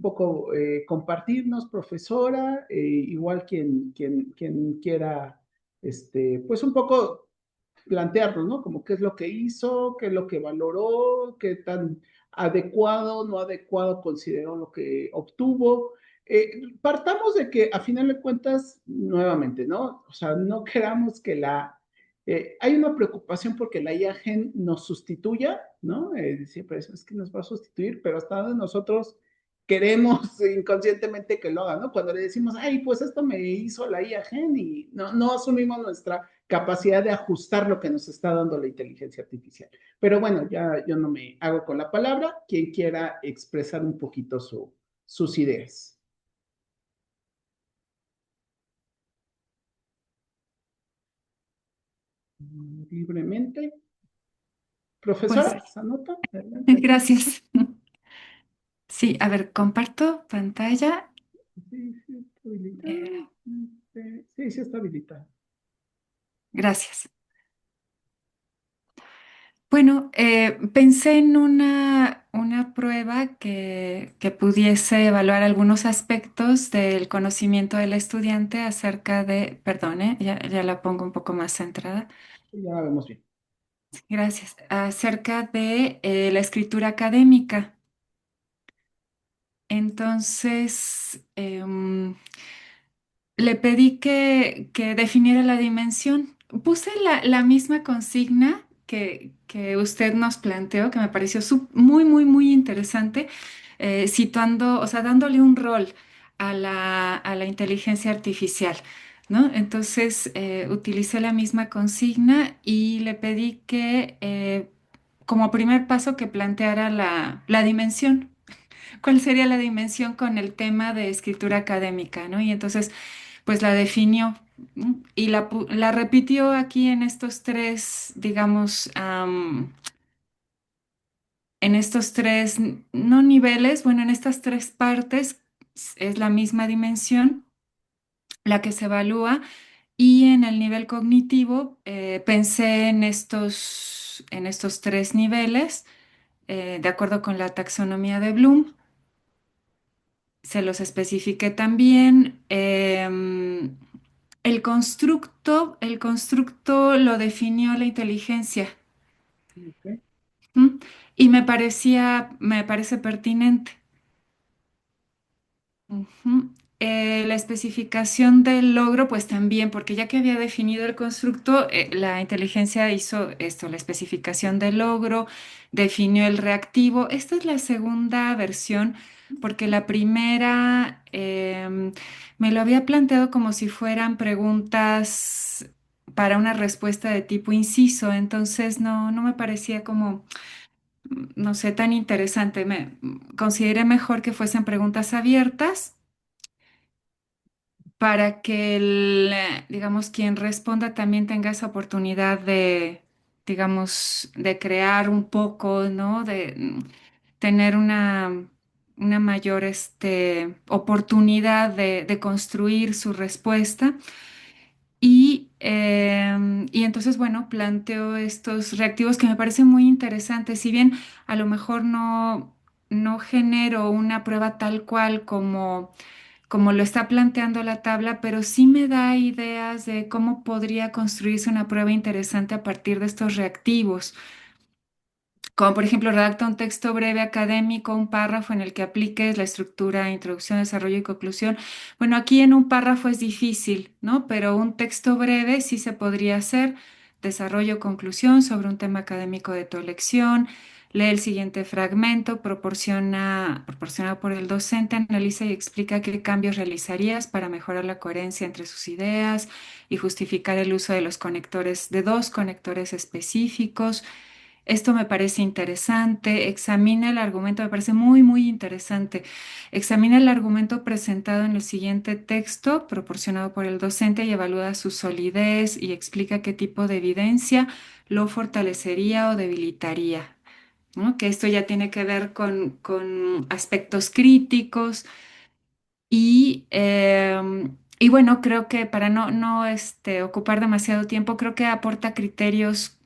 poco compartirnos, profesora, igual quien quiera, pues un poco plantearnos, ¿no? Como qué es lo que hizo, qué es lo que valoró, qué tan adecuado, no adecuado consideró lo que obtuvo. Partamos de que a final de cuentas, nuevamente, ¿no? O sea, no queramos que hay una preocupación porque la IAGEN nos sustituya, ¿no? Siempre es que nos va a sustituir, pero hasta donde nosotros queremos inconscientemente que lo haga, ¿no? Cuando le decimos, ay, pues esto me hizo la IAGEN y no asumimos nuestra capacidad de ajustar lo que nos está dando la inteligencia artificial. Pero bueno, ya yo no me hago con la palabra, quien quiera expresar un poquito sus ideas. Libremente. Profesora, Pues, Sanoto, adelante. gracias. Sí, a ver, comparto pantalla. Sí, sí, está habilitado. Eh, Sí, sí, está habilitado. gracias. Bueno, pensé en una prueba que pudiese evaluar algunos aspectos del conocimiento del estudiante acerca de, perdone, ya la pongo un poco más centrada. Ya la vemos bien. Gracias. Acerca de la escritura académica. Entonces, le pedí que definiera la dimensión. Puse la misma consigna que usted nos planteó, que me pareció muy, muy, muy interesante, situando, o sea, dándole un rol a la inteligencia artificial, ¿no? Entonces, utilicé la misma consigna y le pedí que, como primer paso, que planteara la dimensión. ¿Cuál sería la dimensión con el tema de escritura académica, ¿no? Y entonces, pues la definió, ¿no? Y la repitió aquí en estos tres, digamos, en estos tres, no niveles, bueno, en estas tres partes es la misma dimensión la que se evalúa y en el nivel cognitivo pensé en estos tres niveles, de acuerdo con la taxonomía de Bloom. Se los especifiqué también. El constructo lo definió la inteligencia. Ok. ¿M? Y me parece pertinente. Ujú. La especificación del logro, pues también, porque ya que había definido el constructo, la inteligencia hizo esto, la especificación del logro, definió el reactivo. Esta es la segunda versión, porque la primera me lo había planteado como si fueran preguntas para una respuesta de tipo inciso, entonces no me parecía como, no sé, tan interesante. Me consideré mejor que fuesen preguntas abiertas para que digamos, quien responda también tenga esa oportunidad de, digamos, de crear un poco, ¿no? De tener una mayor oportunidad de construir su respuesta. Y entonces, bueno, planteo estos reactivos que me parecen muy interesantes. Si bien a lo mejor no genero una prueba tal cual como lo está planteando la tabla, pero sí me da ideas de cómo podría construirse una prueba interesante a partir de estos reactivos. Como por ejemplo, redacta un texto breve académico, un párrafo en el que apliques la estructura, introducción, desarrollo y conclusión. Bueno, aquí en un párrafo es difícil, ¿no? Pero un texto breve sí se podría hacer. Desarrollo, conclusión sobre un tema académico de tu elección. Lee el siguiente fragmento, proporcionado por el docente, analiza y explica qué cambios realizarías para mejorar la coherencia entre sus ideas y justificar el uso de los conectores, de dos conectores específicos. Esto me parece interesante. Examina el argumento, me parece muy, muy interesante. Examina el argumento presentado en el siguiente texto, proporcionado por el docente, y evalúa su solidez y explica qué tipo de evidencia lo fortalecería o debilitaría, ¿no? Que esto ya tiene que ver con aspectos críticos y bueno, creo que para no ocupar demasiado tiempo, creo que aporta criterios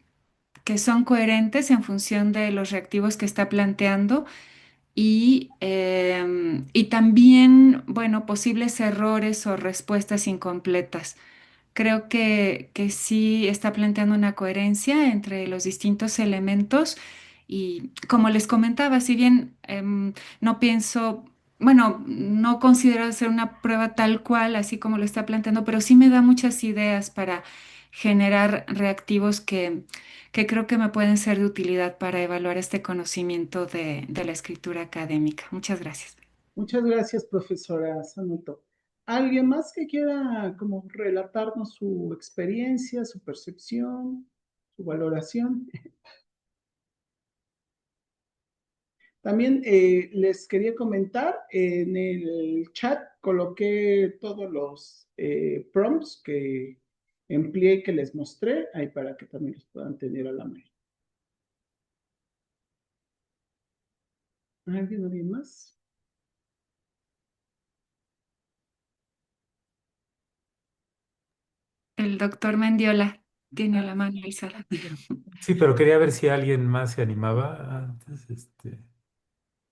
que son coherentes en función de los reactivos que está planteando y también, bueno, posibles errores o respuestas incompletas. Creo que sí está planteando una coherencia entre los distintos elementos y como les comentaba, si bien no pienso, bueno, no considero hacer una prueba tal cual, así como lo está planteando, pero sí me da muchas ideas para generar reactivos que creo que me pueden ser de utilidad para evaluar este conocimiento de la escritura académica. Muchas gracias. Muchas gracias, profesora Sanuto. ¿Alguien más que quiera como relatarnos su experiencia, su percepción, su valoración? También les quería comentar, en el chat coloqué todos los prompts que empleé y que les mostré, ahí para que también los puedan tener a la mano. ¿Alguien más? El doctor Mendiola tiene la mano alzada. Sí, pero quería ver si alguien más se animaba antes.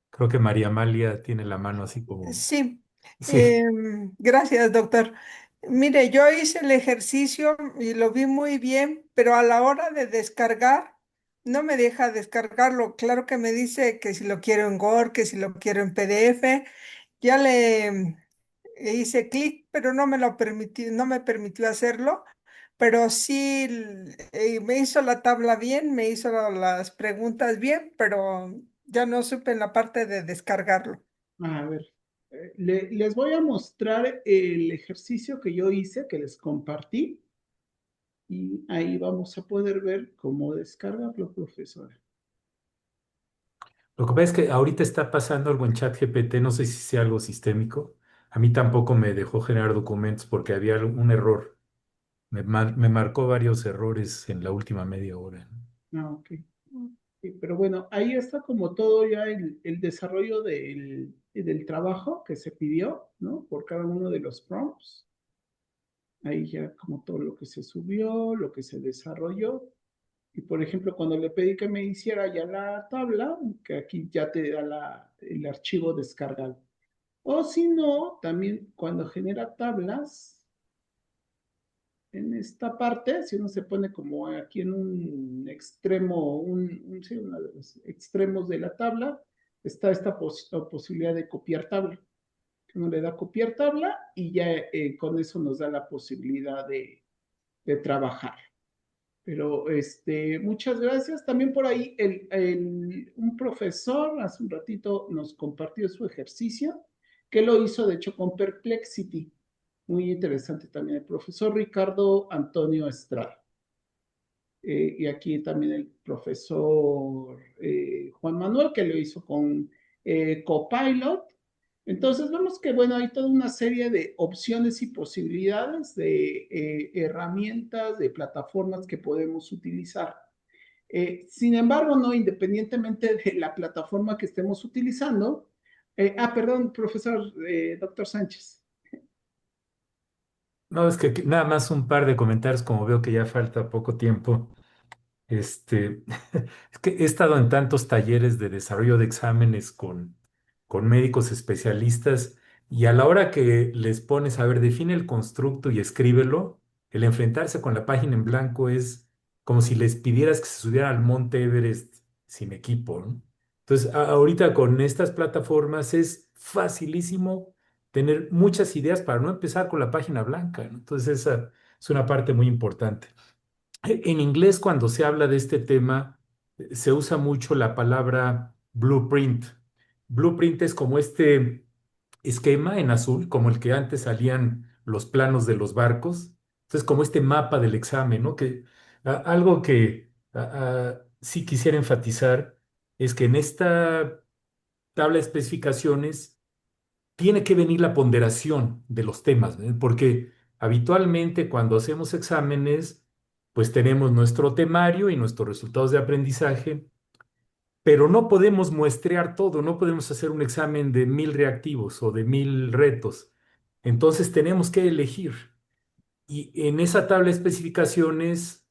Creo que María Amalia tiene la mano así como... Sí, Sí. gracias, doctor. Mire, yo hice el ejercicio y lo vi muy bien, pero a la hora de descargar, no me deja descargarlo. Claro que me dice que si lo quiero en Word, que si lo quiero en PDF. Ya le hice clic, pero no me lo permitió, no me permitió hacerlo. Pero sí me hizo la tabla bien, me hizo las preguntas bien, pero Ya no supe en la parte de descargarlo. A ver, les voy a mostrar el ejercicio que yo hice, que les compartí, y ahí vamos a poder ver cómo descargarlo, profesora. Lo que pasa es que ahorita está pasando algo en ChatGPT, no sé si sea algo sistémico. A mí tampoco me dejó generar documentos porque había un error. Me marcó varios errores en la última media hora. Ah, ok. Sí, pero bueno, ahí está como todo ya el desarrollo del trabajo que se pidió, ¿no? Por cada uno de los prompts. Ahí ya como todo lo que se subió, lo que se desarrolló. Y por ejemplo, cuando le pedí que me hiciera ya la tabla, que aquí ya te da el archivo descargado. O si no, también cuando genera tablas, en esta parte, si uno se pone como aquí en un extremo, sí, uno de los extremos de la tabla, está esta posibilidad de copiar tabla. Uno le da copiar tabla y ya con eso nos da la posibilidad de trabajar. Pero muchas gracias. También por ahí un profesor hace un ratito nos compartió su ejercicio, que lo hizo de hecho con Perplexity. Muy interesante también el profesor Ricardo Antonio Estrada. Y aquí también el profesor Juan Manuel, que lo hizo con Copilot. Entonces vemos que, bueno, hay toda una serie de opciones y posibilidades de herramientas, de plataformas que podemos utilizar. Sin embargo, no, independientemente de la plataforma que estemos utilizando. Perdón, profesor, doctor Sánchez. No, es que nada más un par de comentarios, como veo que ya falta poco tiempo. Este, es que he estado en tantos talleres de desarrollo de exámenes con médicos especialistas y a la hora que les pones a ver, define el constructo y escríbelo, el enfrentarse con la página en blanco es como si les pidieras que se subieran al Monte Everest sin equipo, ¿no? Entonces, ahorita con estas plataformas es facilísimo tener muchas ideas para no empezar con la página blanca, ¿no? Entonces, esa es una parte muy importante. En inglés, cuando se habla de este tema, se usa mucho la palabra blueprint. Blueprint es como este esquema en azul, como el que antes salían los planos de los barcos. Entonces, como este mapa del examen, ¿no? Algo que sí quisiera enfatizar es que en esta tabla de especificaciones tiene que venir la ponderación de los temas, ¿eh? Porque habitualmente cuando hacemos exámenes, pues tenemos nuestro temario y nuestros resultados de aprendizaje, pero no podemos muestrear todo, no podemos hacer un examen de 1000 reactivos o de 1000 retos. Entonces tenemos que elegir. Y en esa tabla de especificaciones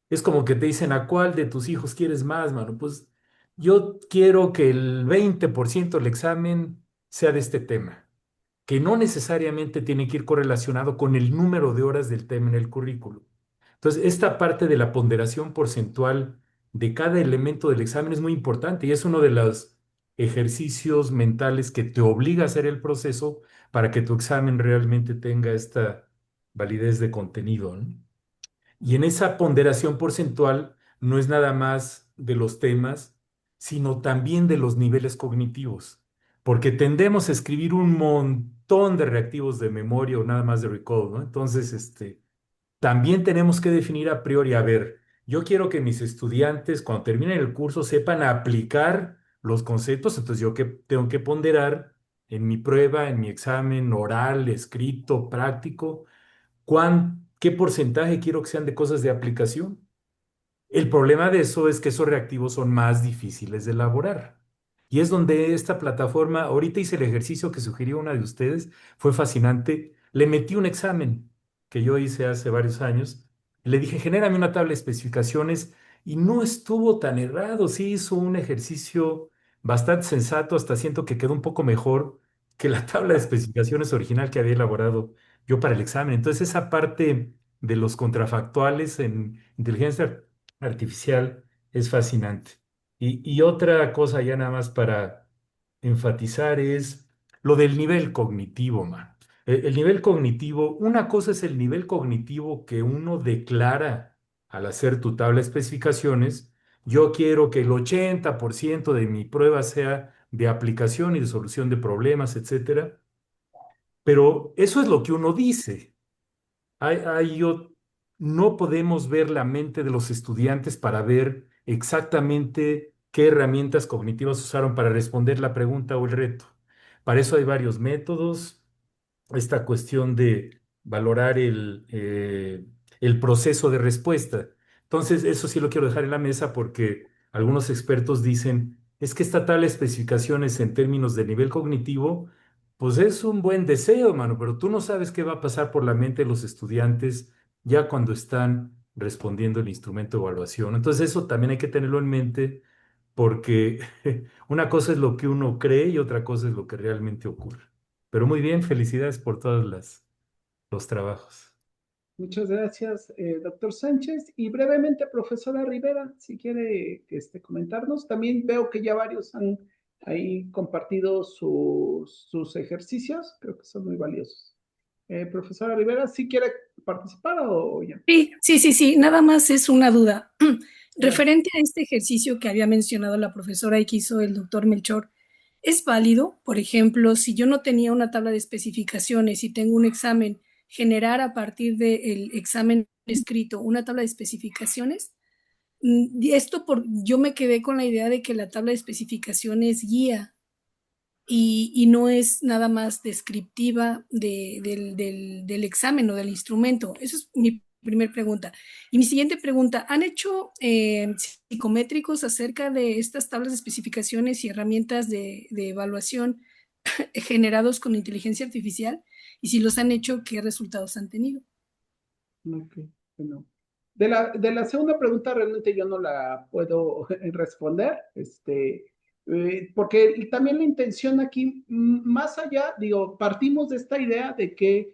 es como que te dicen, ¿a cuál de tus hijos quieres más, mano? Pues yo quiero que el 20% del examen sea de este tema, que no necesariamente tiene que ir correlacionado con el número de horas del tema en el currículo. Entonces, esta parte de la ponderación porcentual de cada elemento del examen es muy importante y es uno de los ejercicios mentales que te obliga a hacer el proceso para que tu examen realmente tenga esta validez de contenido, ¿no? Y en esa ponderación porcentual no es nada más de los temas, sino también de los niveles cognitivos, porque tendemos a escribir un montón de reactivos de memoria o nada más de recall, ¿no? Entonces, también tenemos que definir a priori, a ver, yo quiero que mis estudiantes cuando terminen el curso sepan aplicar los conceptos, entonces yo que tengo que ponderar en mi prueba, en mi examen oral, escrito, práctico, qué porcentaje quiero que sean de cosas de aplicación. El problema de eso es que esos reactivos son más difíciles de elaborar. Y es donde esta plataforma, ahorita hice el ejercicio que sugirió una de ustedes, fue fascinante. Le metí un examen que yo hice hace varios años. Le dije, genérame una tabla de especificaciones y no estuvo tan errado. Sí hizo un ejercicio bastante sensato, hasta siento que quedó un poco mejor que la tabla de especificaciones original que había elaborado yo para el examen. Entonces, esa parte de los contrafactuales en inteligencia artificial es fascinante. Y otra cosa ya nada más para enfatizar es lo del nivel cognitivo, man. El nivel cognitivo, una cosa es el nivel cognitivo que uno declara al hacer tu tabla de especificaciones yo quiero que el 80% de mi prueba sea de aplicación y de solución de problemas, etcétera. Pero eso es lo que uno dice. No podemos ver la mente de los estudiantes para ver exactamente qué herramientas cognitivas usaron para responder la pregunta o el reto. Para eso hay varios métodos. Esta cuestión de valorar el proceso de respuesta. Entonces, eso sí lo quiero dejar en la mesa porque algunos expertos dicen, es que esta tabla de especificaciones en términos de nivel cognitivo, pues es un buen deseo, mano, pero tú no sabes qué va a pasar por la mente de los estudiantes ya cuando están respondiendo el instrumento de evaluación. Entonces, eso también hay que tenerlo en mente porque una cosa es lo que uno cree y otra cosa es lo que realmente ocurre. Pero muy bien, felicidades por todos los trabajos. Muchas gracias, doctor Sánchez. Y brevemente, profesora Rivera, si quiere comentarnos. También veo que ya varios han ahí compartido sus ejercicios. Creo que son muy valiosos. Profesora Rivera, ¿sí quiere participar o ya? Sí, nada más es una duda. Referente a este ejercicio que había mencionado la profesora y que hizo el doctor Melchor, ¿es válido? Por ejemplo, si yo no tenía una tabla de especificaciones y tengo un examen, generar a partir del examen escrito una tabla de especificaciones. Y yo me quedé con la idea de que la tabla de especificaciones guía y no es nada más descriptiva del examen o del instrumento. Esa es mi primera pregunta. Y mi siguiente pregunta, ¿han hecho psicométricos acerca de estas tablas de especificaciones y herramientas de evaluación generados con inteligencia artificial? Y si los han hecho, ¿qué resultados han tenido? Ok, bueno. De la segunda pregunta realmente yo no la puedo responder, porque también la intención aquí, más allá, digo, partimos de esta idea de que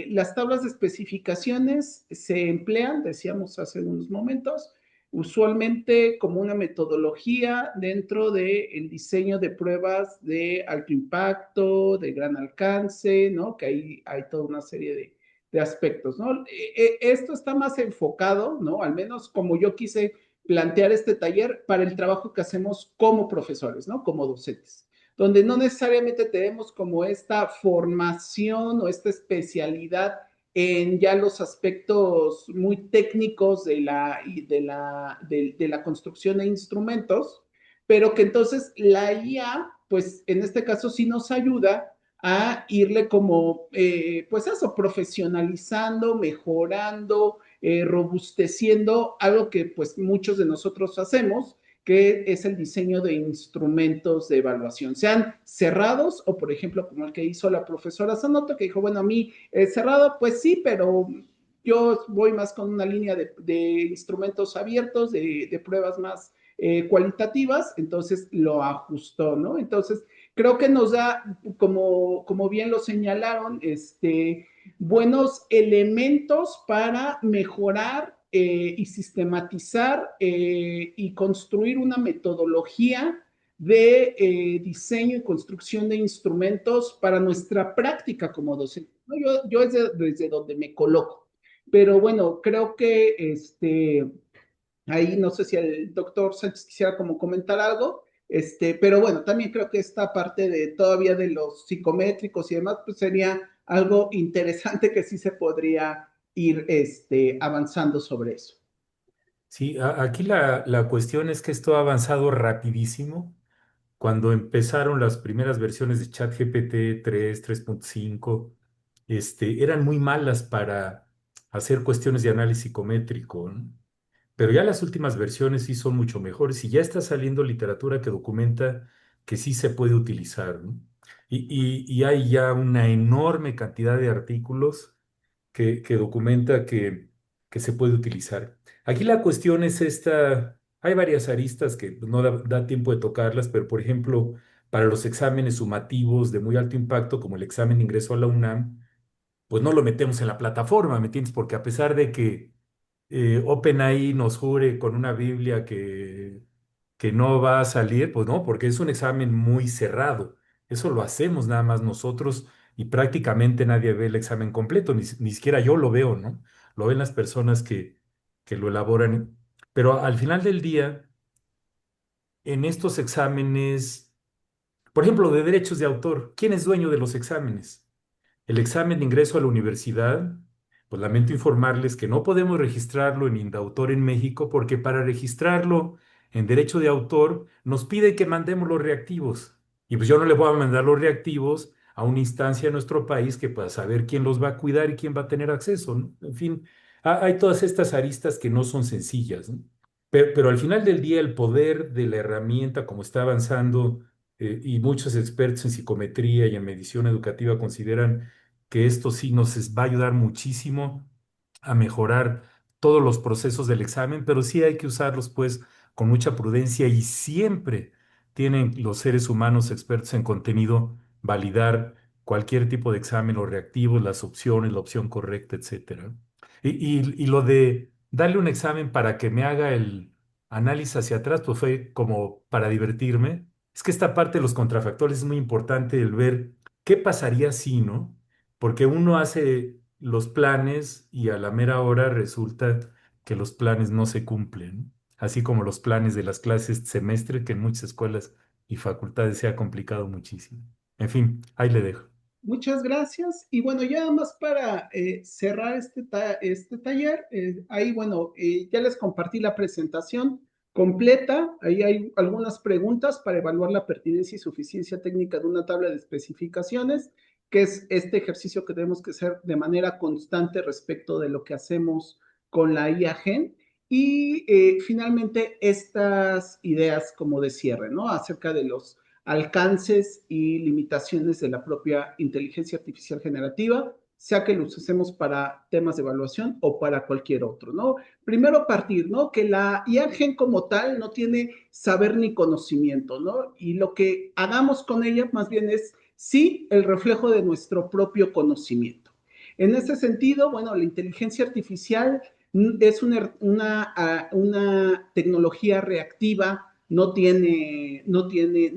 las tablas de especificaciones se emplean, decíamos hace unos momentos, usualmente como una metodología dentro del diseño de pruebas de alto impacto, de gran alcance, ¿no? Que ahí hay toda una serie de aspectos, ¿no? Esto está más enfocado, ¿no? Al menos como yo quise plantear este taller para el trabajo que hacemos como profesores, ¿no? Como docentes, donde no necesariamente tenemos como esta formación o esta especialidad en ya los aspectos muy técnicos de la construcción de instrumentos, pero que entonces la IA, pues en este caso sí nos ayuda a irle como, pues eso, profesionalizando, mejorando, robusteciendo algo que pues muchos de nosotros hacemos, que es el diseño de instrumentos de evaluación, sean cerrados o, por ejemplo, como el que hizo la profesora Sanoto, que dijo, bueno, a mí cerrado, pues sí, pero yo voy más con una línea de instrumentos abiertos, de pruebas más cualitativas, entonces lo ajustó, ¿no? Entonces, creo que nos da, como bien lo señalaron, buenos elementos para mejorar y sistematizar y construir una metodología de diseño y construcción de instrumentos para nuestra práctica como docente, ¿no? Yo es desde donde me coloco. Pero bueno, creo que ahí no sé si el doctor Sánchez quisiera como comentar algo, pero bueno, también creo que esta parte de todavía de los psicométricos y demás, pues sería algo interesante que sí se podría ir avanzando sobre eso. Sí, aquí la cuestión es que esto ha avanzado rapidísimo. Cuando empezaron las primeras versiones de ChatGPT 3.5, eran muy malas para hacer cuestiones de análisis psicométrico, ¿no? Pero ya las últimas versiones sí son mucho mejores y ya está saliendo literatura que documenta que sí se puede utilizar, ¿no? Y hay ya una enorme cantidad de artículos que documenta que se puede utilizar. Aquí la cuestión es esta, hay varias aristas que no da tiempo de tocarlas, pero por ejemplo, para los exámenes sumativos de muy alto impacto, como el examen de ingreso a la UNAM, pues no lo metemos en la plataforma, ¿me entiendes? Porque a pesar de que OpenAI nos jure con una Biblia que no va a salir, pues no, porque es un examen muy cerrado. Eso lo hacemos nada más nosotros y prácticamente nadie ve el examen completo, ni siquiera yo lo veo, ¿no? Lo ven las personas que lo elaboran. Pero al final del día, en estos exámenes, por ejemplo, de derechos de autor, ¿quién es dueño de los exámenes? El examen de ingreso a la universidad, pues lamento informarles que no podemos registrarlo en Indautor en México porque para registrarlo en derecho de autor nos pide que mandemos los reactivos. Y pues yo no le voy a mandar los reactivos a una instancia de nuestro país que para saber quién los va a cuidar y quién va a tener acceso, ¿no? En fin, hay todas estas aristas que no son sencillas, ¿no? Pero al final del día el poder de la herramienta como está avanzando y muchos expertos en psicometría y en medición educativa consideran que esto sí va a ayudar muchísimo a mejorar todos los procesos del examen, pero sí hay que usarlos pues con mucha prudencia y siempre tienen los seres humanos expertos en contenido validar cualquier tipo de examen, los reactivos, las opciones, la opción correcta, etcétera. Y lo de darle un examen para que me haga el análisis hacia atrás, pues fue como para divertirme. Es que esta parte de los contrafactores es muy importante, el ver qué pasaría si, ¿no? Porque uno hace los planes y a la mera hora resulta que los planes no se cumplen, así como los planes de las clases semestre, que en muchas escuelas y facultades se ha complicado muchísimo. En fin, ahí le dejo. Muchas gracias. Y bueno, ya más para cerrar este taller, ahí bueno, ya les compartí la presentación completa. Ahí hay algunas preguntas para evaluar la pertinencia y suficiencia técnica de una tabla de especificaciones, que es este ejercicio que tenemos que hacer de manera constante respecto de lo que hacemos con la IAGEN. Y finalmente estas ideas como de cierre, ¿no? Acerca de los alcances y limitaciones de la propia inteligencia artificial generativa, sea que los usemos para temas de evaluación o para cualquier otro, ¿no? Primero partir, ¿no? Que la IAGEN como tal no tiene saber ni conocimiento, ¿no? Y lo que hagamos con ella más bien es, sí, el reflejo de nuestro propio conocimiento. En ese sentido, bueno, la inteligencia artificial es una tecnología reactiva, no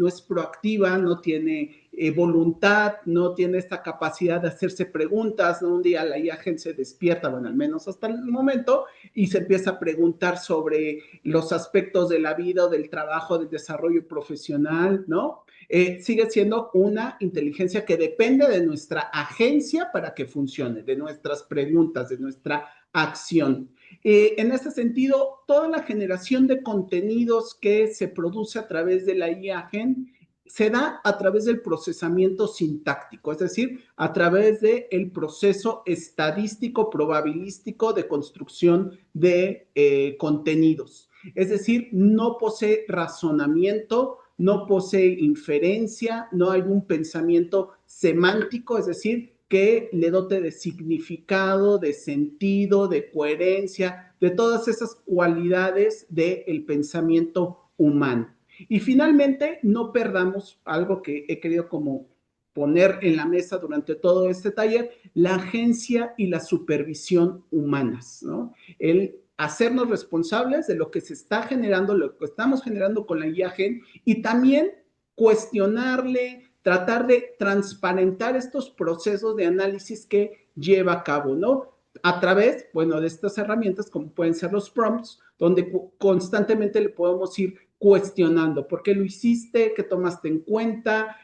es proactiva, no tiene voluntad, no tiene esta capacidad de hacerse preguntas, ¿no? Un día la IAGEN se despierta, bueno, al menos hasta el momento, y se empieza a preguntar sobre los aspectos de la vida, del trabajo, del desarrollo profesional, ¿no? Sigue siendo una inteligencia que depende de nuestra agencia para que funcione, de nuestras preguntas, de nuestra acción. En este sentido, toda la generación de contenidos que se produce a través de la IAGEN se da a través del procesamiento sintáctico, es decir, a través del proceso estadístico probabilístico de construcción de contenidos. Es decir, no posee razonamiento, no posee inferencia, no hay un pensamiento semántico, es decir, que le dote de significado, de sentido, de coherencia, de todas esas cualidades del pensamiento humano. Y finalmente, no perdamos algo que he querido como poner en la mesa durante todo este taller, la agencia y la supervisión humanas, ¿no? El hacernos responsables de lo que se está generando, lo que estamos generando con la IAGEN y también cuestionarle, tratar de transparentar estos procesos de análisis que lleva a cabo, ¿no? A través, bueno, de estas herramientas como pueden ser los prompts, donde constantemente le podemos ir cuestionando por qué lo hiciste, qué tomaste en cuenta,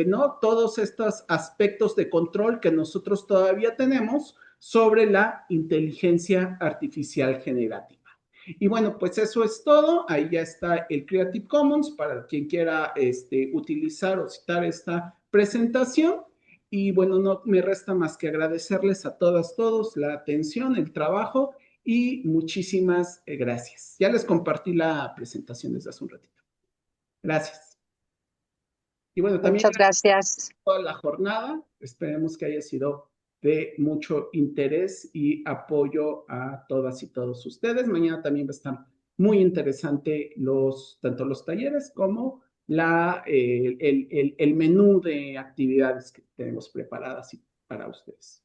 ¿no? Todos estos aspectos de control que nosotros todavía tenemos sobre la inteligencia artificial generativa. Y bueno, pues eso es todo. Ahí ya está el Creative Commons para quien quiera utilizar o citar esta presentación. Y bueno, no me resta más que agradecerles a todas, todos la atención, el trabajo y muchísimas gracias. Ya les compartí la presentación desde hace un ratito. Gracias. Y bueno, también Muchas gracias. toda la jornada. Esperemos que haya sido de mucho interés y apoyo a todas y todos ustedes. Mañana también va a estar muy interesante tanto los talleres como el menú de actividades que tenemos preparadas para ustedes.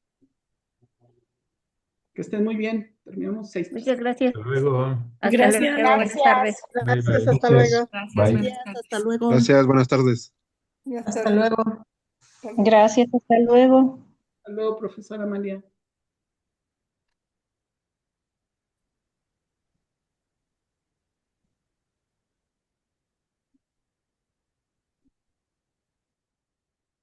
Que estén muy bien. Terminamos 6. Muchas gracias. Hasta luego. Gracias. Luego. Buenas tardes. Bye, bye. Hasta luego. Gracias, Bye. buenas tardes. Hasta luego. Gracias, buenas tardes. Ya Hasta está. luego. Gracias, hasta luego. Hasta luego, profesora Amalia.